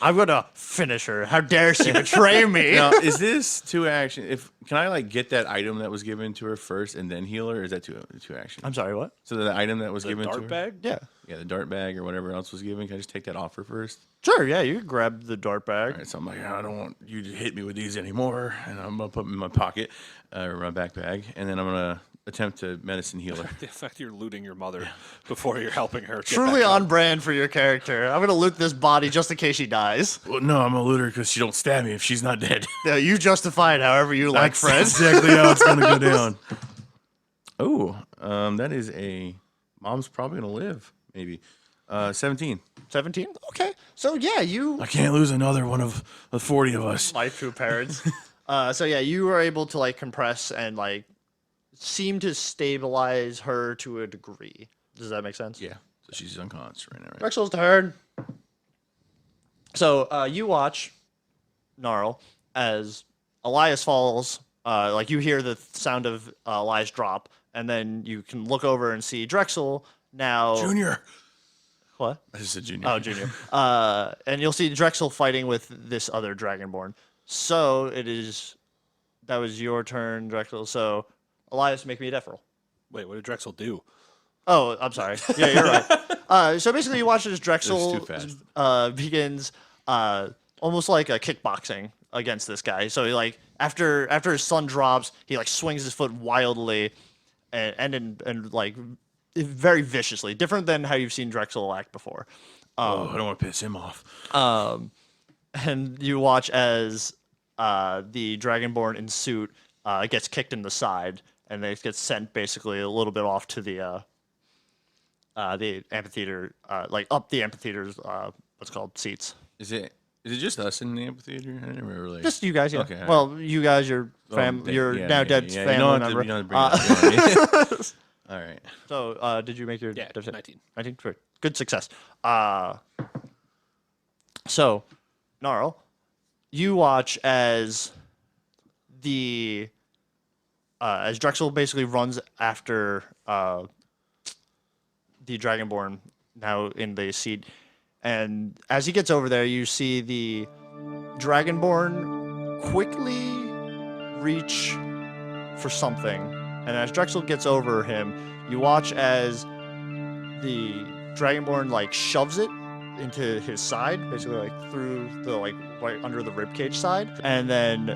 I'm gonna finish her. How dare she betray me? Now, is this 2 action? Can I like get that item that was given to her first and then heal her? Or is that two action? I'm sorry, what? So the item that was The given to dart her, bag? Yeah. yeah, the dart bag or whatever else was given. Can I just take that off her first? Sure, yeah, you can grab the dart bag. All right, so I'm like, I don't want you to hit me with these anymore, and I'm gonna put them in my pocket or my backpack, and then I'm gonna attempt to medicine heal her. The fact you're looting your mother before you're helping her. Get Truly back on up. brand for your character. I'm gonna loot this body just in case she dies. Well, no, I'm gonna loot her because she don't stab me if she's not dead. Yeah, you justify it however you like, That's friends. exactly how it's gonna go down. Oh, that is a mom's probably gonna live. Maybe 17. 17? Okay. So yeah, you I can't lose another one of the 40 of us. my true parents. So yeah, you were able to like compress and like seem to stabilize her to a degree. Does that make sense? Yeah, so she's unconscious right now, right? Drexel's turn. So you watch Gnarl as Elias falls. Like you hear the sound of Elias drop, and then you can look over and see Drexel now. Junior. What? I just said junior. Oh, Junior. And you'll see Drexel fighting with this other Dragonborn. So it is. That was your turn, Drexel. So Elias, make me a death roll. Wait, what did Drexel do? Oh, I'm sorry. Yeah, you're right. So basically, you watch as Drexel It was too begins almost like a kickboxing against this guy. So he like after his son drops, he like swings his foot wildly and like very viciously, different than how you've seen Drexel act before. Oh, I don't want to piss him off. And you watch as the Dragonborn in suit gets kicked in the side, and they get sent basically a little bit off to the amphitheater, like up the amphitheater's what's called seats. Is it just us in the amphitheater? I didn't really. Just you guys, yeah. Okay, all right. Well, you guys, your your now dead family you don't have member. To, you don't have to bring it up, you know what I mean? All right. So, did you make your Yeah, 19. 19? Good success. So, Gnarl, you watch as as Drexel basically runs after the Dragonborn now in the seat, and as he gets over there, you see the Dragonborn quickly reach for something, and as Drexel gets over him, you watch as the Dragonborn like shoves it into his side, basically like through the like right under the ribcage side, and then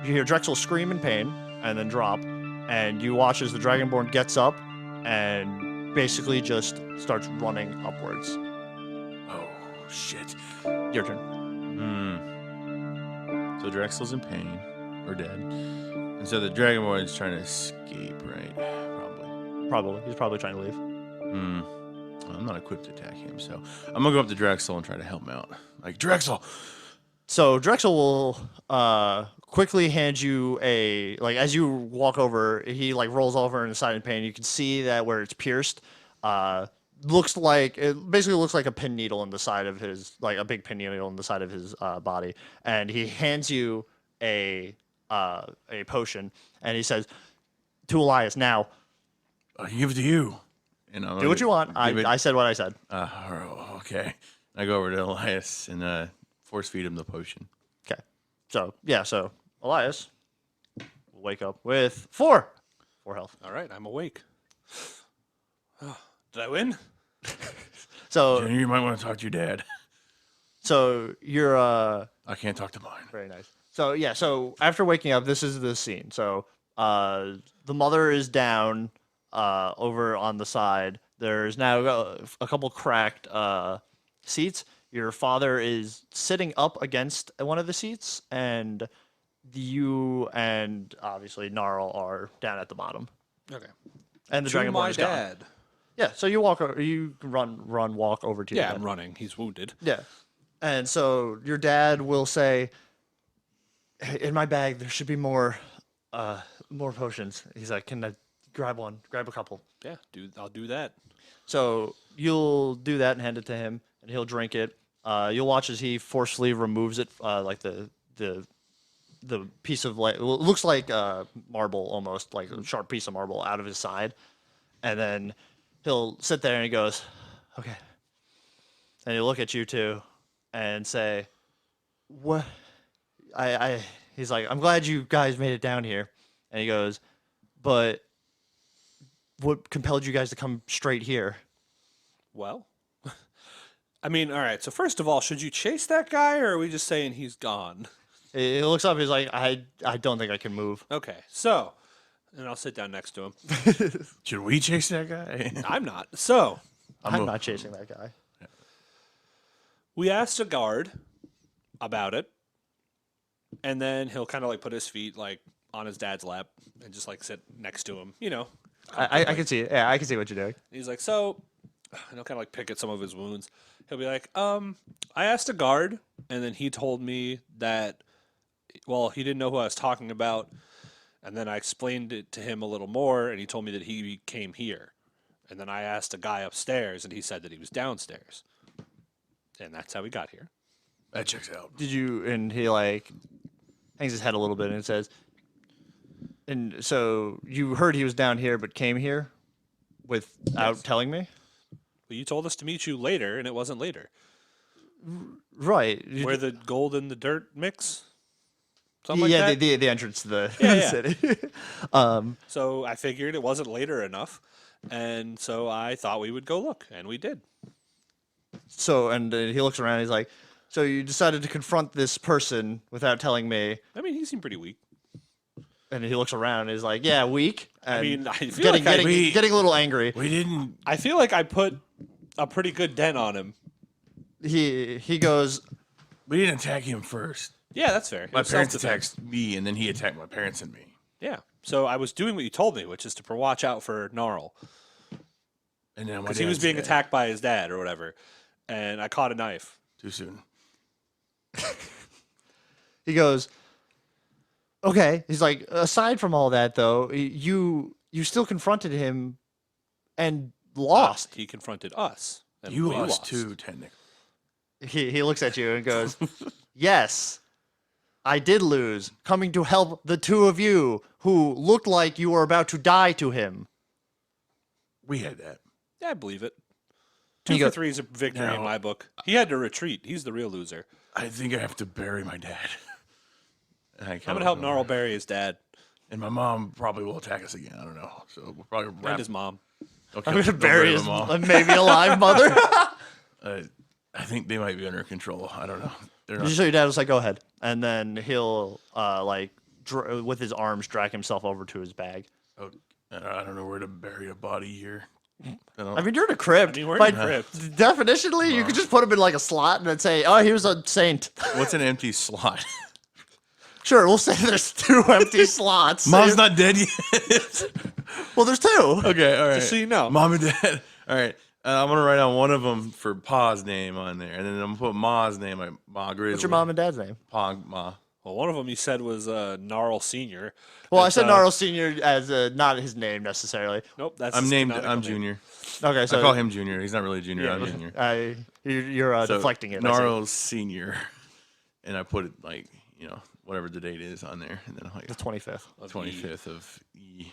you hear Drexel scream in pain and then drop, and you watch as the Dragonborn gets up and basically just starts running upwards. Oh shit. Your turn. So Drexel's in pain or dead, and so the Dragonborn is trying to escape, right? Probably. He's probably trying to leave. I'm not equipped to attack him, so I'm gonna go up to Drexel and try to help him out. Like, Drexel. So Drexel will quickly hand you like as you walk over, he like rolls over in the side in pain. You can see that where it's pierced, looks like a pin needle in the side of his, like a big pin needle in the side of his body, and he hands you a potion, and he says to Elias, "Now, I can give it to you." And do what you want. I said what I said. Okay. I go over to Elias and force feed him the potion. Okay. So Elias will wake up with 4 health. All right, I'm awake. Did I win? So You might want to talk to your dad. so you're I can't talk to mine. very nice. So after waking up, this is the scene. So the mother is down over on the side. There's now a couple cracked seats. Your father is sitting up against one of the seats, and you and obviously Gnarl are down at the bottom. Okay. And the To Dragonborn my is gone. dad. Yeah, so you walk over, you run, walk over to your Yeah, dad. I'm running. He's wounded. Yeah. And so your dad will say, "Hey, in my bag there should be more potions." He's like, "Can I grab one? Grab a couple." Yeah, dude, I'll do that. So you'll do that and hand it to him, and he'll drink it. You'll watch as he forcefully removes it, like the piece of like, well, it looks like marble almost, like a sharp piece of marble out of his side, and then he'll sit there and he goes, "Okay," and he'll look at you two, and say, "What?" He's like, "I'm glad you guys made it down here," and he goes, "But what compelled you guys to come straight here?" Well, I mean, all right. So first of all, should you chase that guy, or are we just saying he's gone? He looks up. He's like, I don't think I can move." Okay, so, and I'll sit down next to him. Should we chase that guy? I'm not. So I'm not chasing that guy. we asked a guard about it, and then he'll kind of like put his feet like on his dad's lap and just like sit next to him. You know, I can see it. Yeah, I can see what you're doing. he's like, so, and he'll kind of like pick at some of his wounds. He'll be like, I asked a guard, and then he told me that, well, he didn't know who I was talking about, and then I explained it to him a little more, and he told me that he came here, and then I asked a guy upstairs, and he said that he was downstairs, and that's how we got here. That checks out. Did you? And he like hangs his head a little bit and says, "And so you heard he was down here, but came here without Yes. telling me?" Well, you told us to meet you later, and it wasn't later. Right. Where the gold and the dirt mix? Something yeah, like that? the entrance to the Yeah. city. So I figured it wasn't later enough, and so I thought we would go look, and we did. So and he looks around. He's like, "So you decided to confront this person without telling me?" I mean, he seemed pretty weak. And he looks around. And he's like, "Yeah, weak." And I mean, I feel getting like getting a little angry. We didn't. I feel like I put a pretty good dent on him. He goes, We didn't attack him first. Yeah, that's fair. It My was parents self-defense. attacked me, and then he attacked my parents and me. Yeah. So I was doing what you told me, which is to watch out for Gnarl. And then my Because he was dad's being dead. attacked by his dad or whatever. And I caught a knife. Too soon. he goes, "Okay." He's like, "Aside from all that, though, you still confronted him and lost." He confronted us. And You we lost too, technically. He looks at you and goes, "Yes, I did lose, coming to help the two of you who looked like you were about to die to him." We had that. Yeah, I believe it. 2 You for go- 3 is a victory in No. my book. He had to retreat. He's the real loser. I think I have to bury my dad. And I'm going to help Gnarl bury his dad And my mom probably will attack us again. I don't know. So we'll probably and wrap. his mom. I'm gonna bury his my mom. maybe alive mother. I think they might be under control. I don't know. They're not. So your dad was like, "Go ahead," and then he'll with his arms drag himself over to his bag. Oh, I don't know where to bury a body here. I mean, you're in a crypt. I mean, we're By in a crypt. definitionally, you could just put him in like a slot and then say, "Oh, he was a saint." What's an empty slot? Sure, we'll say there's 2 empty slots. Mom's not dead yet. Well, there's 2. Okay, all right. Just so you know. Mom and Dad. All right. I'm gonna write on one of them for Pa's name on there, and then I'm gonna put Ma's name, like Ma Grizzly. What's your mom and dad's name? Pa Ma. Well, one of them you said was Gnarl Senior. Well, I It's, said Gnarl Senior as not his name necessarily. Nope, that's I'm his named. canonical I'm name. Junior. Okay, so I call him Junior. He's not really Junior. I'm Junior. You're So, deflecting it. I see. Gnarl's Senior, and I put it like whatever the date is on there, and then I'm like The 25th. Of 25th of E,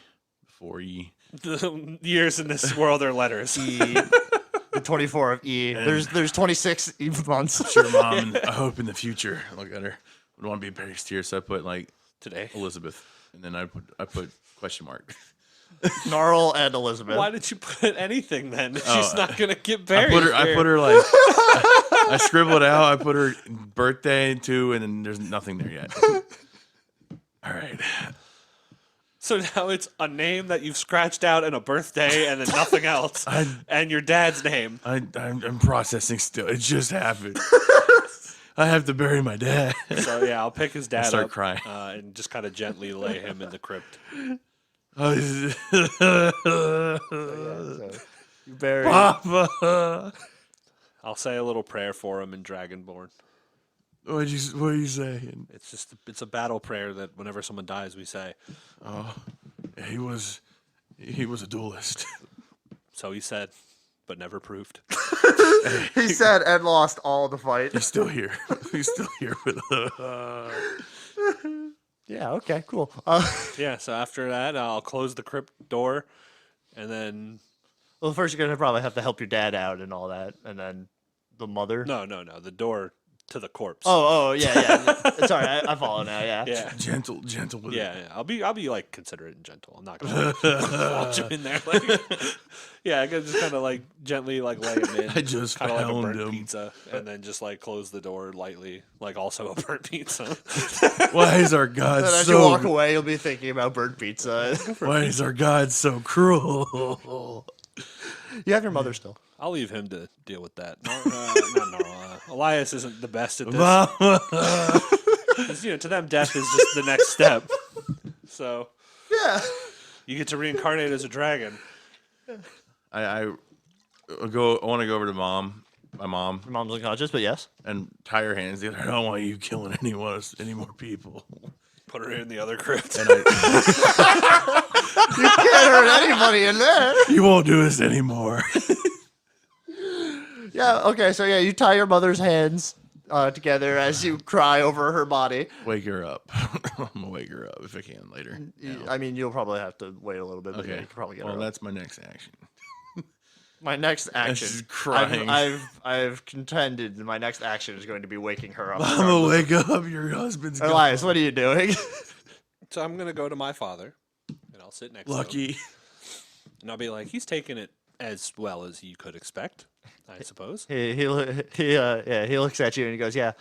4E. The years in this world are letters. The 24 of E. There's 26 months. Sure, Mom. And I hope in the future, look at her. Would want to be buried here, so I put like Today. Elizabeth, and then I put question mark. Gnarl and Elizabeth. Why did you put anything then? Oh, She's not gonna get I buried. put her like I scribbled out. I put her birthday too, and then there's nothing there yet. All right. So now it's a name that you've scratched out and a birthday and then nothing else. And your dad's name. I'm processing still. It just happened. I have to bury my dad. So yeah, I'll pick his dad start up crying. And just kind of gently lay him in the crypt. So you bury Papa. I'll say a little prayer for him in Dragonborn. What are you saying? It's a battle prayer that whenever someone dies, we say. Oh, he was a duelist. So he said, but never proved. He said and lost all the fight. He's still here. He's still here with us. Yeah, okay, cool. Yeah, so after that, I'll close the crypt door, and then Well, first you're gonna probably have to help your dad out and all that, and then the mother. no, the door to the corpse. Yeah. Sorry, I follow now. Yeah. yeah. Gentle with Yeah, it. yeah. I'll be like considerate and gentle. I'm not gonna launch him in there. Like, yeah, I can just kind of like gently like lay him in. I just kind of like a found burnt him. pizza, and then just like close the door lightly, like also a burnt pizza. Why is our God And as so? you walk away, you'll be thinking about burnt pizza. Why is our God so cruel? You have your mother still. I'll leave him to deal with that. Not Normal. Elias isn't the best at this. Mama. 'Cause, to them, death is just the next step. So Yeah. you get to reincarnate as a dragon. I want to go over to my mom, Your mom's unconscious, but yes. and tie her hands together. I don't want you killing any more people. Put her in the other crypt. And I, You can't hurt anybody in there. you won't do this anymore. Yeah. Okay. So yeah, you tie your mother's hands together as you cry over her body. Wake her up. I'm gonna wake her up if I can later. I mean, you'll probably have to wait a little bit, but yeah, Okay. you can probably get Well, her up. that's my next action. My next action. she's crying. I've contended that my next action is going to be waking her up. I'm gonna wake up. Your husband's gone. Elias, what are you doing? So I'm gonna go to my father, and I'll sit next to him. Lucky. And I'll be like, he's taking it as well as you could expect, I suppose. he looks at you and he goes, yeah.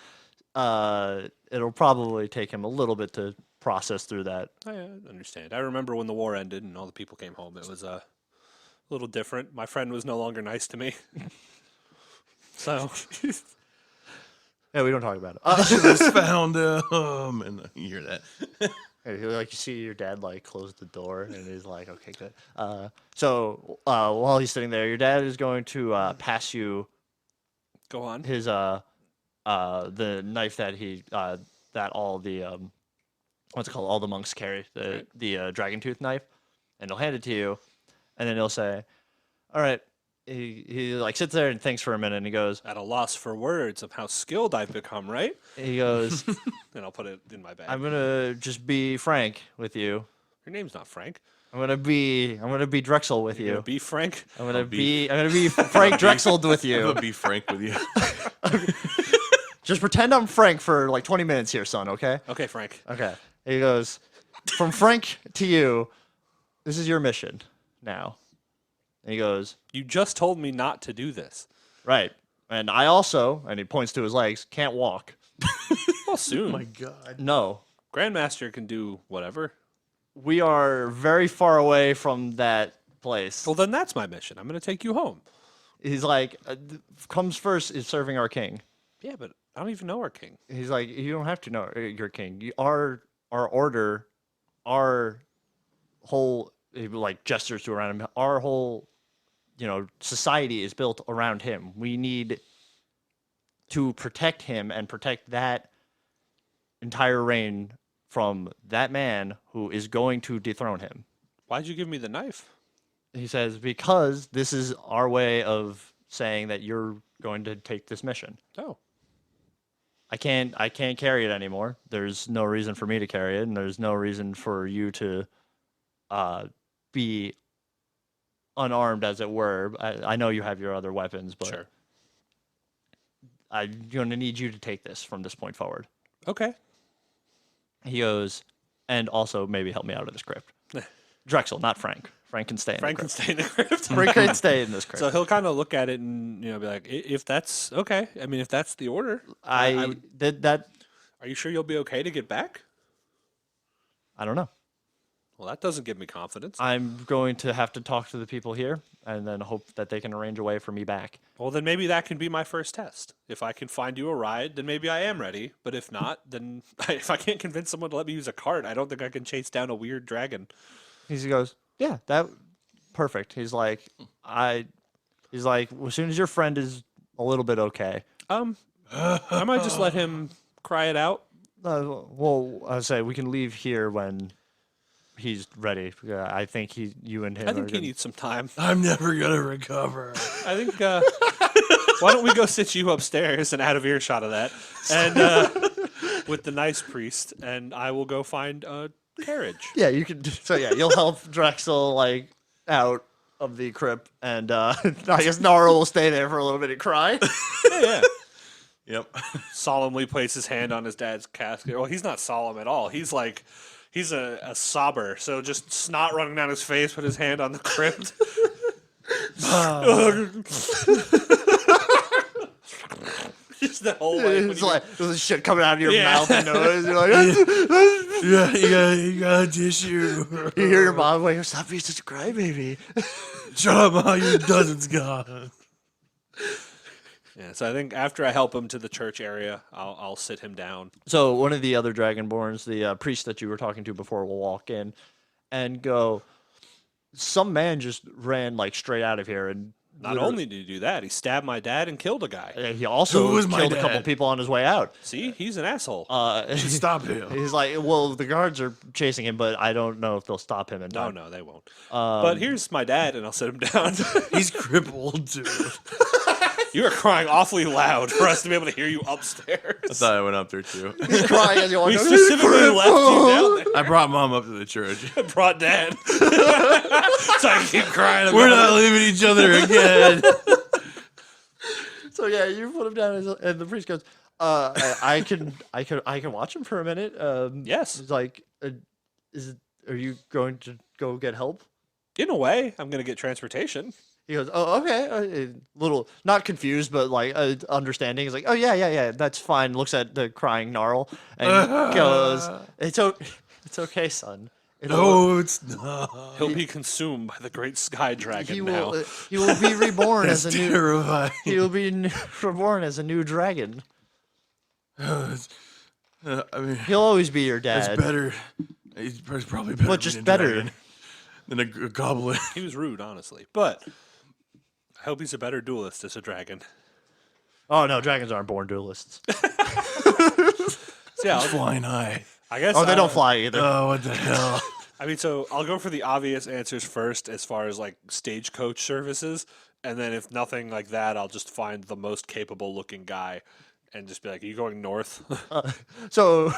It'll probably take him a little bit to process through that. I understand. I remember when the war ended and all the people came home. It was a little different. My friend was no longer nice to me. So Yeah, we don't talk about it. I should have found him. And you hear that. You see your dad like close the door, and he's like, "Okay, good." So while he's sitting there, your dad is going to pass you go on. his the knife that that all the what's it called? All the monks carry, the dragon tooth knife, and he'll hand it to you, and then he'll say, "All right." He like sits there and thinks for a minute, and he goes, At a loss for words of how skilled I've become, right? he goes, And I'll put it in my bag. "I'm gonna just be frank with you. Your name's not Frank. I'm gonna be Drexel with You're you. gonna be Frank. I'm gonna be Frank Drexeled with I'm you. gonna be frank with you. Just pretend I'm Frank for like 20 minutes here, son, okay? Okay, Frank. Okay. He goes, from Frank to you, this is your mission now. And he goes, You just told me not to do this. right. And I also, and he points to his legs, can't walk. Well, soon. My God. No. Grandmaster can do whatever. We are very far away from that place. Well, then that's my mission. I'm gonna take you home. He's like, comes first is serving our king. Yeah, but I don't even know our king. He's like, you don't have to know your king. Our order, our whole, he like gestures to around him, our whole, society is built around him. We need to protect him and protect that entire reign from that man who is going to dethrone him. Why'd you give me the knife? He says, because this is our way of saying that you're going to take this mission. Oh. I can't carry it anymore. There's no reason for me to carry it, and there's no reason for you to be unarmed, as it were. I know you have your other weapons, but Sure. I'm going to need you to take this from this point forward. Okay. He goes, and also maybe help me out of this crypt. Drexel, not Frank. Frank can stay in Frank the can crypt. stay in the crypt. Frank can stay in this crypt. So he'll kind of look at it and be like, if that's okay. I mean, if that's the order, I did that. are you sure you'll be okay to get back? I don't know. Well, that doesn't give me confidence. I'm going to have to talk to the people here and then hope that they can arrange a way for me back. Well, then maybe that can be my first test. If I can find you a ride, then maybe I am ready. But if not, then if I can't convince someone to let me use a cart, I don't think I can chase down a weird dragon. He goes, yeah, that perfect. He's like, as soon as your friend is a little bit okay. I might just let him cry it out. Well, I say we can leave here when he's ready. I think you and him. I think are he good. needs some time. I'm never gonna recover. I think. Why don't we go sit you upstairs and out of earshot of that, and with the nice priest, and I will go find a carriage. Yeah, you can. So yeah, you'll help Drexel like out of the crypt, and I guess Nara will stay there for a little bit and cry. Yeah. Yep. Solemnly place his hand on his dad's casket. Well, he's not solemn at all. He's like, he's a sobber. So just snot running down his face, put his hand on the crypt. Just the whole way. It's like there's shit coming out of your Yeah. mouth and nose. You're like, Yeah, you got a tissue. you hear your mom like, "Stop being such a crybaby." Shut up, Ma, your dozen's gone. Yeah, so I think after I help him to the church area, I'll sit him down. So one of the other Dragonborns, the priest that you were talking to before, will walk in and go, "Some man just ran like straight out of here, and Not only did he do that, he stabbed my dad and killed a guy. he also Who was my killed a couple dad? people on his way out." See, he's an asshole. Stop him. He's like, "Well, the guards are chasing him, but I don't know if they'll stop him in No, time." no, they won't. But here's my dad, and I'll sit him down. He's crippled too. You are crying awfully loud for us to be able to hear you upstairs. I thought I went up there too. He's crying as you walk We up. specifically left you down there. I brought Mom up to the church. Brought dad. So I keep crying about We're it. not leaving each other again. So yeah, you put him down, and the priest goes, I can watch him for a minute." Yes. He's like, are you going to go get help?" In a way, I'm going to get transportation. He goes, "Oh, okay." A little, not confused, but like understanding. He's like, "Oh, yeah, that's fine." Looks at the crying Gnarl and goes, it's okay, son. No, it's not. He'll be consumed by the great sky dragon He now. will be reborn That's as a new. terrifying. He will be reborn as a new dragon. I mean, He'll always be your dad. it's better. He's probably better. But just being a better. dragon than a goblin. He was rude, honestly. But I hope he's a better duelist as a dragon. Oh no, dragons aren't born duelists. So yeah, Flying high. I guess. Oh, they don't fly either. Oh, what the hell? I mean, so I'll go for the obvious answers first, as far as like stagecoach services, and then if nothing like that, I'll just find the most capable looking guy, and just be like, "Are you going north?" So,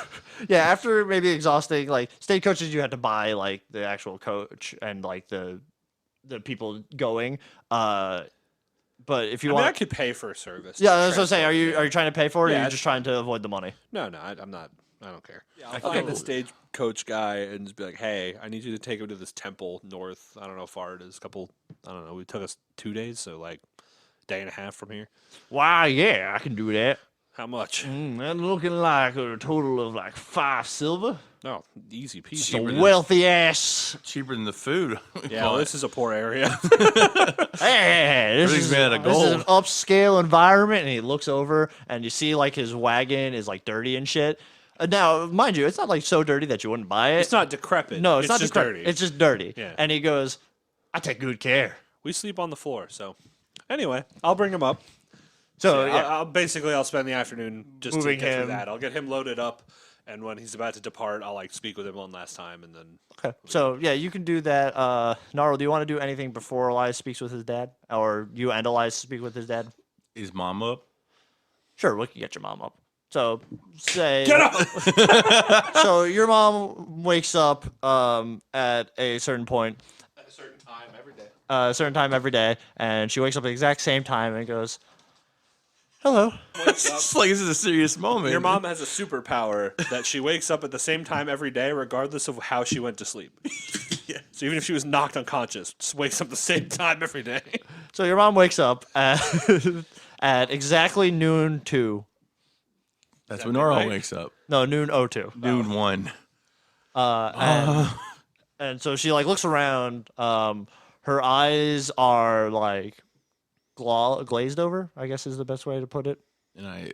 yeah, after maybe exhausting, like, state coaches, you had to buy, like, the actual coach and, like, the people going. But if you I mean, I want... could pay for a service. Yeah, to I was going to say, transport are you trying to pay for it, or are Yeah, you just trying to avoid the money? No, I'm not. I don't care. I'll find the stagecoach guy and just be like, "Hey, I need you to take him to this temple north. I don't know how far it is. I don't know. It took us 2 days, so like day and a half from here. Wow, yeah, I can do that. How much? That's looking like a total of, like, 5 silver. No, easy peasy. It's a wealthy ass. Cheaper than the food. Yeah, well, this is a poor area. Hey, this Everything's is, made out of this is an gold. upscale environment, and he looks over, and you see like his wagon is like dirty and shit. Now, mind you, it's not like so dirty that you wouldn't buy it. It's not decrepit. No, it's not just decrepit. dirty. It's just dirty. Yeah. And he goes, "I take good care." We sleep on the floor, so anyway, I'll bring him up. So Yeah, yeah, I'll spend the afternoon just Moving to get him. through that. I'll get him loaded up, and when he's about to depart, I'll like speak with him one last time, and then okay. So yeah, you can do that. Gnarl, do you want to do anything before Elias speaks with his dad, or you and Elias speak with his dad? Is Mom up? Sure, we can get your mom up. So say get up. So your mom wakes up at a certain point, At a certain time every day. a certain time every day, and she wakes up at the exact same time and goes, "Hello." It's like this is a serious moment. Your mom has a superpower that she wakes up at the same time every day, regardless of how she went to sleep. Yeah. So even if she was knocked unconscious, just wakes up the same time every day. So your mom wakes up at exactly noon 2. That's that when Nora midnight? wakes up. No, noon 02. Noon 1. And so she like looks around. Her eyes are like glazed over, I guess is the best way to put it. And I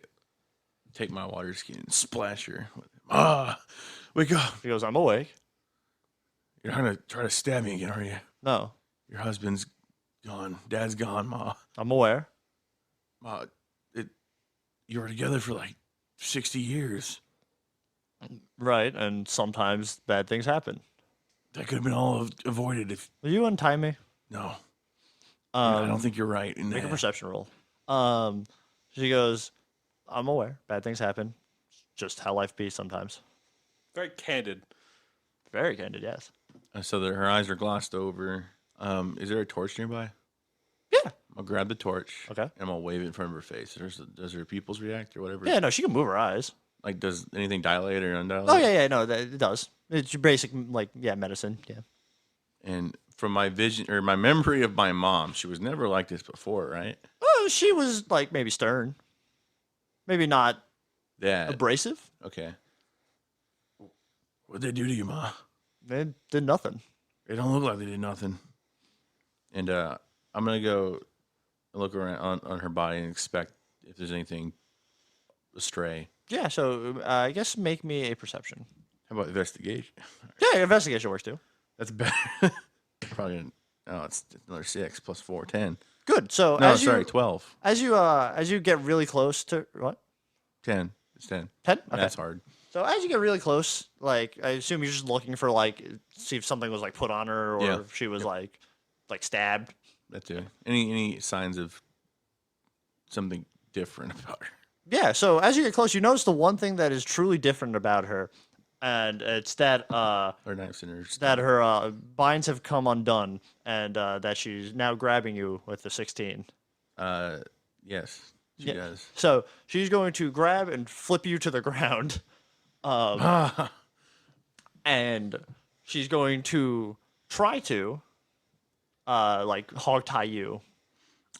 take my water ski and splash her. Ah, wake up. She goes, "I'm awake." You're not going to try to stab me again, are you? No, Your husband's gone. Dad's gone, Ma. I'm aware. Ma, you were together for like 60 years. Right, and sometimes bad things happen. That could have been all avoided if. Will you untie me? No. I don't think you're right. In Make a that. perception roll. She goes, I'm aware. Bad things happen. Just how life be sometimes. Very candid. Very candid, yes. So that her eyes are glossed over. Is there a torch nearby? Yeah. I'll grab the torch. Okay. And I'm gonna wave it in front of her face. Does her pupils react or whatever? Yeah, no, she can move her eyes. Like, does anything dilate or undilate? Oh, yeah, no, it does. It's your basic, medicine, yeah. And from my vision or my memory of my mom, she was never like this before, right? Oh, she was, maybe stern. Maybe not That. abrasive. Okay. What'd they do to you, Ma? They did nothing. They don't look like they did nothing. And I'm gonna go look around on her body and inspect if there's anything astray. Yeah, so I guess make me a perception. How about investigation? Yeah, investigation works too. That's better. Probably. It's another 6 plus 4, 10. Good. So No, sorry, 12. as you get really close to what? 10. It's 10. 10? Okay. That's hard. So as you get really close, I assume you're just looking for see if something was put on her or Yeah. if she was like stabbed. That too. Any signs of something different about her? Yeah. So as you get close, you notice the one thing that is truly different about her, and it's that Or knives in her. that her binds have come undone, and that she's now grabbing you with the 16. Yes, she Yeah. does. So she's going to grab and flip you to the ground. And she's going to try to hog tie you.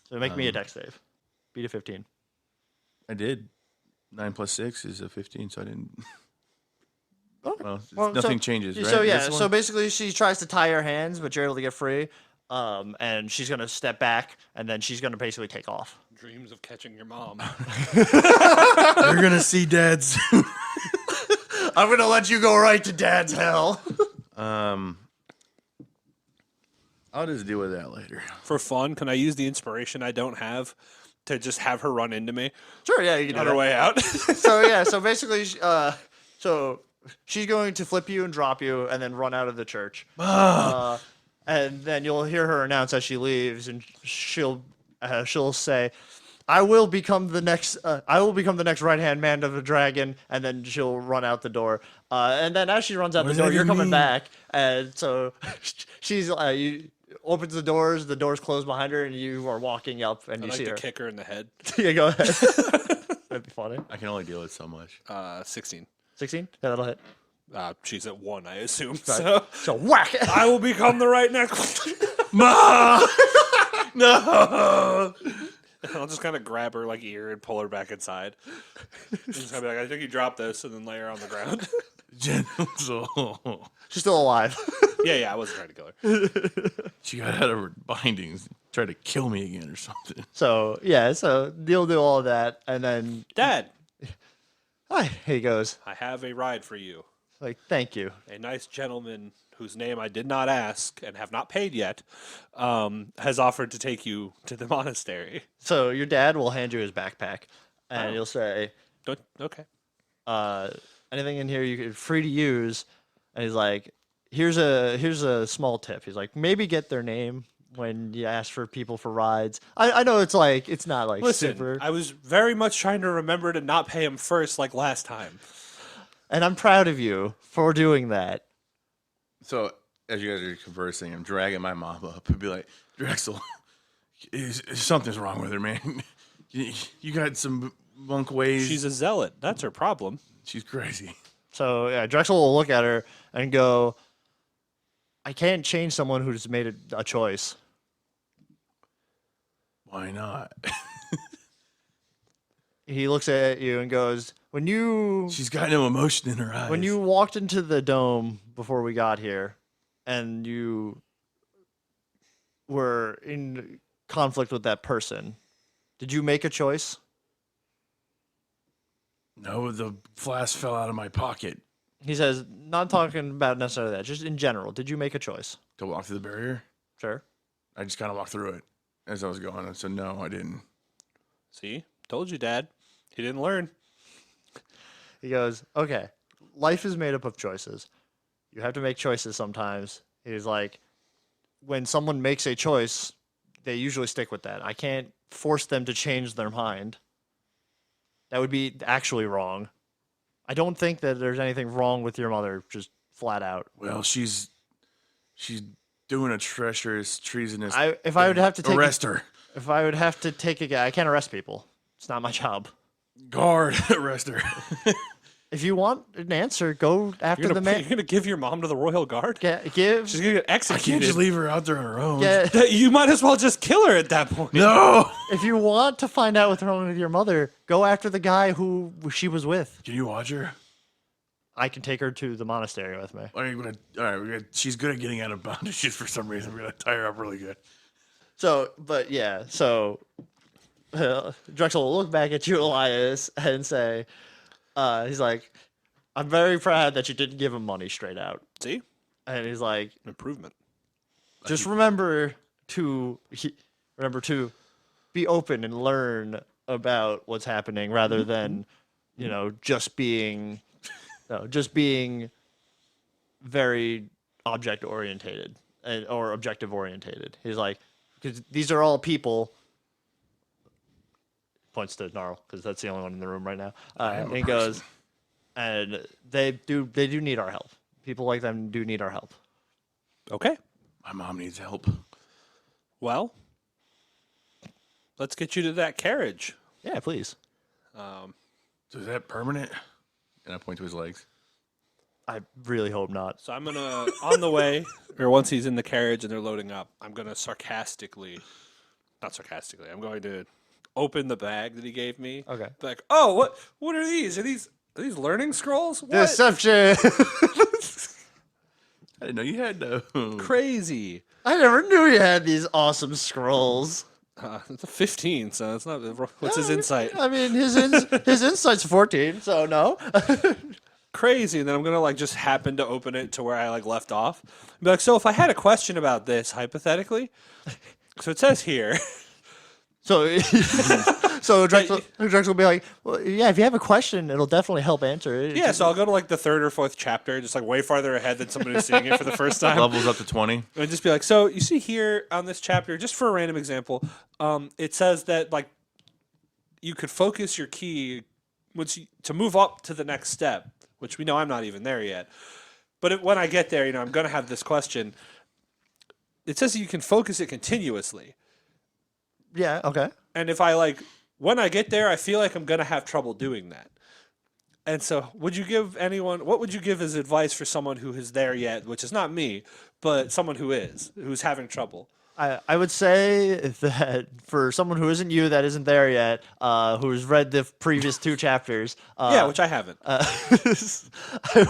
So make me a dex save. Beat a 15. I did. 9 plus 6 is a 15, so I didn't. Okay. Well, nothing changes, right? So yeah, This so one? basically she tries to tie your hands, but you're able to get free. And she's gonna step back, and then she's gonna basically take off. Dreams of catching your mom. You're gonna see Dad soon. I'm gonna let you go right to Dad's hell. I'll just deal with that later. For fun, can I use the inspiration I don't have to just have her run into me Sure, yeah, you can do on her that. way out? So yeah, so basically, so she's going to flip you and drop you, and then run out of the church. And then you'll hear her announce as she leaves, and she'll say, "I will become the next. I will become the next right hand man of the dragon." And then she'll run out the door. And then as she runs out What the does door, that you're even coming mean? back, and so she's you opens the doors. The doors close behind her, and you are walking up, and I you like see to her. kick her in the head. Yeah, go ahead. That'd be funny. I can only deal with so much. 16. 16? Yeah, that'll hit. She's at 1, I assume. Right. So whack! I will become the right next. Ma! No! I'll just kind of grab her ear and pull her back inside. I'm just gonna be like, I think you dropped this, and then lay her on the ground. Gentle. She's still alive. yeah, I wasn't trying to kill her. She got out of her bindings, tried to kill me again or something. So yeah, so you'll do all of that, and then Dad, he goes I have a ride for you. thank you. A nice gentleman whose name I did not ask and have not paid yet has offered to take you to the monastery. So your dad will hand you his backpack, and you'll say, Okay. anything in here you're free to use. And he's like, here's a small tip. He's like, maybe get their name when you ask for people for rides. I know it's not Listen, super. I was very much trying to remember to not pay him first like last time. And I'm proud of you for doing that. So, as you guys are conversing, I'm dragging my mom up and be like, Drexel, something's wrong with her, man. You got some monk ways. She's a zealot. That's her problem. She's crazy. So yeah, Drexel will look at her and go, I can't change someone who's made a choice. Why not? He looks at you and goes, She's got no emotion in her eyes. when you walked into the dome before we got here and you were in conflict with that person, did you make a choice? No, the flask fell out of my pocket. He says, not talking about necessarily that, just in general. Did you make a choice? To walk through the barrier? Sure. I just kind of walked through it as I was going. I said, no, I didn't. See? Told you, Dad. He didn't learn. He goes, okay, life is made up of choices. You have to make choices sometimes. He's like, when someone makes a choice, they usually stick with that. I can't force them to change their mind. That would be actually wrong. I don't think that there's anything wrong with your mother, just flat out. Well, she's doing a treacherous, treasonous. If I would have to take arrest her, if I would have to take a guy, I can't arrest people. It's not my job. guard, arrest her. If you want an answer, go after the man. You're gonna give your mom to the Royal Guard? Give. She's gonna get I can't executed. just leave her out there on her own. You might as well just kill her at that point. No. If you want to find out what's wrong with your mother, go after the guy who she was with. Can you watch her? I can take her to the monastery with me. All right, she's good at getting out of bondages for some reason. We're gonna tie her up really good. So, but yeah, so Drexel will look back at you, Elias, and say, he's like, I'm very proud that you didn't give him money straight out. See? And he's like, Improvement. just remember to be open and learn about what's happening rather than, just being very object orientated or objective orientated. He's like, because these are all people. Points to Gnarl because that's the only one in the room right now. And he goes, and they do need our help. People like them do need our help. Okay. My mom needs help. Well, let's get you to that carriage. Yeah, please. So is that permanent? And I point to his legs. I really hope not. So I'm gonna, on the way, or once he's in the carriage and they're loading up, I'm gonna I'm going to open the bag that he gave me. Okay. Like, oh, what are these? Are these learning scrolls? What? Deception. I didn't know you had those. Crazy. I never knew you had these awesome scrolls. It's a 15, so it's not. What's his insight? I mean, his insight's 14, so no. Crazy. And then I'm gonna just happen to open it to where I left off. Be like, so if I had a question about this, hypothetically, so it says here. So Drexel will be like, well, yeah, if you have a question, it'll definitely help answer it. Yeah, so I'll go to the third or fourth chapter, just way farther ahead than somebody who's seeing it for the first time. Levels up to 20. And just be like, so you see here on this chapter, just for a random example, it says that you could focus your key to move up to the next step, which we know I'm not even there yet. But when I get there, I'm going to have this question. It says that you can focus it continuously. Yeah, okay. And if when I get there, I feel like I'm going to have trouble doing that. And so what would you give as advice for someone who is there yet, which is not me, but someone who's having trouble? I would say that for someone who isn't you, that isn't there yet, who's read the previous 2 chapters. Which I haven't. I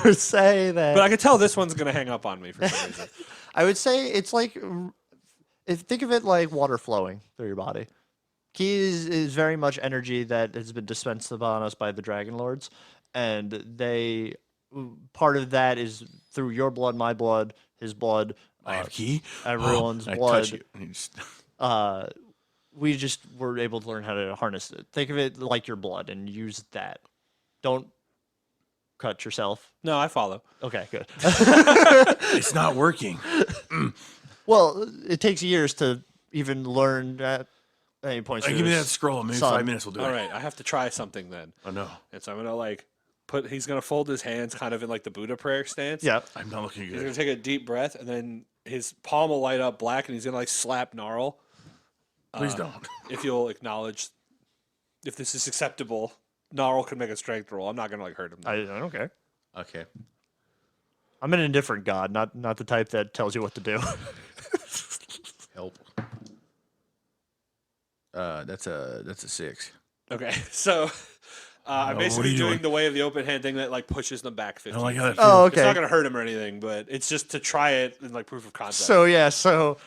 would say that. But I could tell this one's going to hang up on me for some reason. I would say it's think of it like water flowing through your body. Ki is very much energy that has been dispensed upon us by the Dragon Lords, and part of that is through your blood, my blood, his blood. I have key. Everyone's I blood. touch it. We just were able to learn how to harness it. Think of it like your blood and use that. Don't cut yourself. No, I follow. Okay, good. It's not working. Well, it takes years to even learn that. Any points? Give me that scroll. Maybe 5 minutes will do All it. right, I have to try something then. Oh no. And so I'm going to he's going to fold his hands kind of in the Buddha prayer stance. Yeah. I'm not looking He's going good. to take a deep breath, and then his palm will light up black, and he's going to slap Gnarl. Please don't. If you'll acknowledge if this is acceptable, Gnarl can make a strength roll. I'm not going to hurt him. I don't care. Okay. I'm an indifferent god, not the type that tells you what to do. Help. That's a 6. Okay, so I'm what are basically you doing doing? the way of the open hand thing that pushes them back 15 I don't like how that feet. feels. Oh, It's okay. not going to hurt him or anything, but it's just to try it in proof of concept. So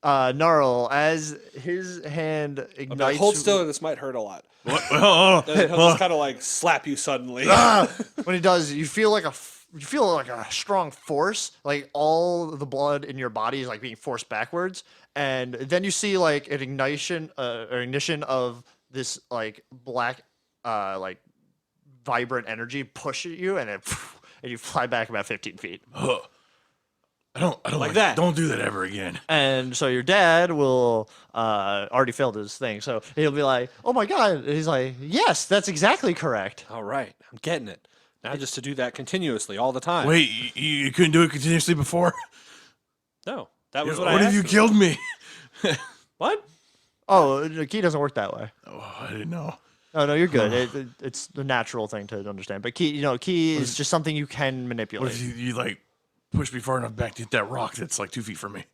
Gnarl, as his hand I'm ignites. like, hold still, this might hurt a lot. What? Oh, Then he'll just kind of slap you suddenly. When he does, you feel like a strong force, all the blood in your body is being forced backwards, and then you see an ignition of this like black, like vibrant energy push at you, and and you fly back about 15 feet. Ugh. I don't Like that. Don't do that ever again. And so your dad will already failed his thing, so he'll be like, "Oh my god!" And he's like, "Yes, that's exactly correct." All right, I'm getting it. Now just to do that continuously all the time. Wait, you couldn't do it continuously before? No, that was what I What if asked you him. killed me? What? Oh, the key doesn't work that way. Oh, I didn't know. No, you're good. It's the natural thing to understand. But key is just something you can What manipulate. if you like push me far enough back to hit that rock that's like 2 feet from me?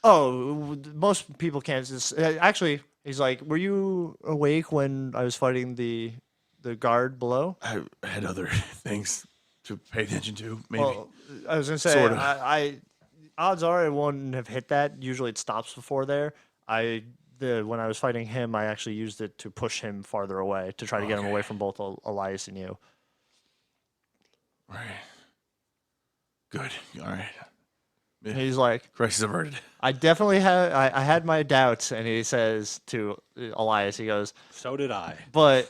Oh, most people can't. Actually, he's like, "Were you awake when I was fighting the guard below?" I had other things to pay attention to, maybe. Well, I was gonna say, Sorta. I odds are it wouldn't have hit that. Usually, it stops before there. When I was fighting him, I actually used it to push him farther away to try to get him Okay. away from both Elias and you. Right. Good. All right. Yeah. And he's like, Crisis averted. I definitely had I had my doubts, and he says to Elias, he goes, So did I. but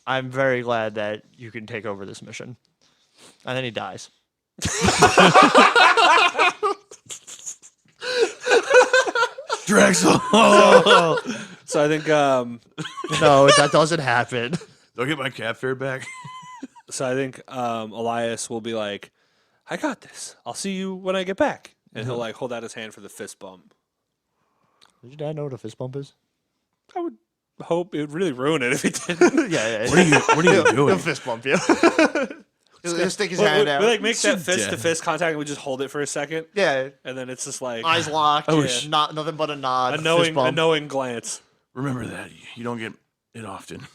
I'm very glad that you can take over this mission. And then he dies. Drexel! So I think No, that doesn't happen. Do I get my cat fare back? Elias will be like, I got this. I'll see you when I get back. And he'll like hold out his hand for the fist bump. Did your dad know what a fist bump is? I would hope it would really ruin it if he didn't. Yeah. What are you He'll doing? fist bump you. he'll stick his we, hand we out. like make that So fist to dead. fist contact and we just hold it for a second. Yeah. And then it's just like Eyes locked. wish- Not nothing but a nod. a fist bump. knowing glance. Remember that. You don't get it often.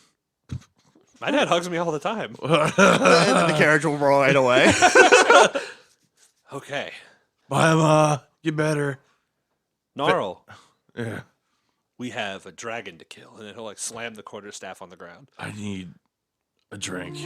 My dad hugs me all the time. And then the carriage will roll right away. Okay. Bye, Ma. Get better. Gnarl, Yeah. we have a dragon to kill. And then he'll like slam the quarterstaff on the ground. I need a drink.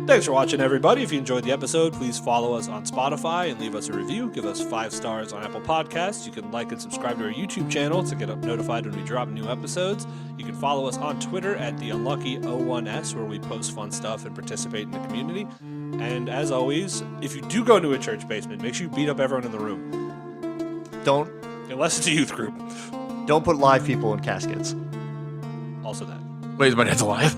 Thanks for watching, everybody. If you enjoyed the episode, please follow us on Spotify and leave us a review. Give us 5 stars on Apple Podcasts. You can like and subscribe to our YouTube channel to get notified when we drop new episodes. You can follow us on Twitter at TheUnlucky01S, where we post fun stuff and participate in the community. And as always, if you do go into a church basement, make sure you beat up everyone in the room, Don't unless it's a youth group. put live people in caskets. Also that. Wait, is my dad's alive?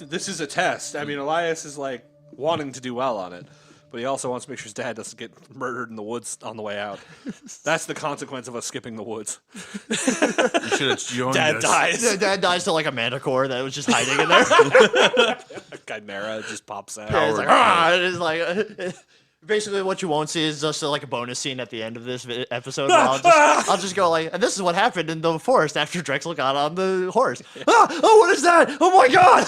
This is a test. I mean, Elias is like wanting to do well on it, but he also wants to make sure his dad doesn't get murdered in the woods on the way out. That's the consequence of us skipping the woods. You should have joined Dad us. dies. Dad dies to like a manticore that was just hiding in there. A chimera just pops out. Yeah, it's like, it's like basically what you won't see is just like a bonus scene at the end of this episode. Where I'll just go like, and this is what happened in the forest after Drexel got on the horse. Ah, oh, what is that? Oh my god!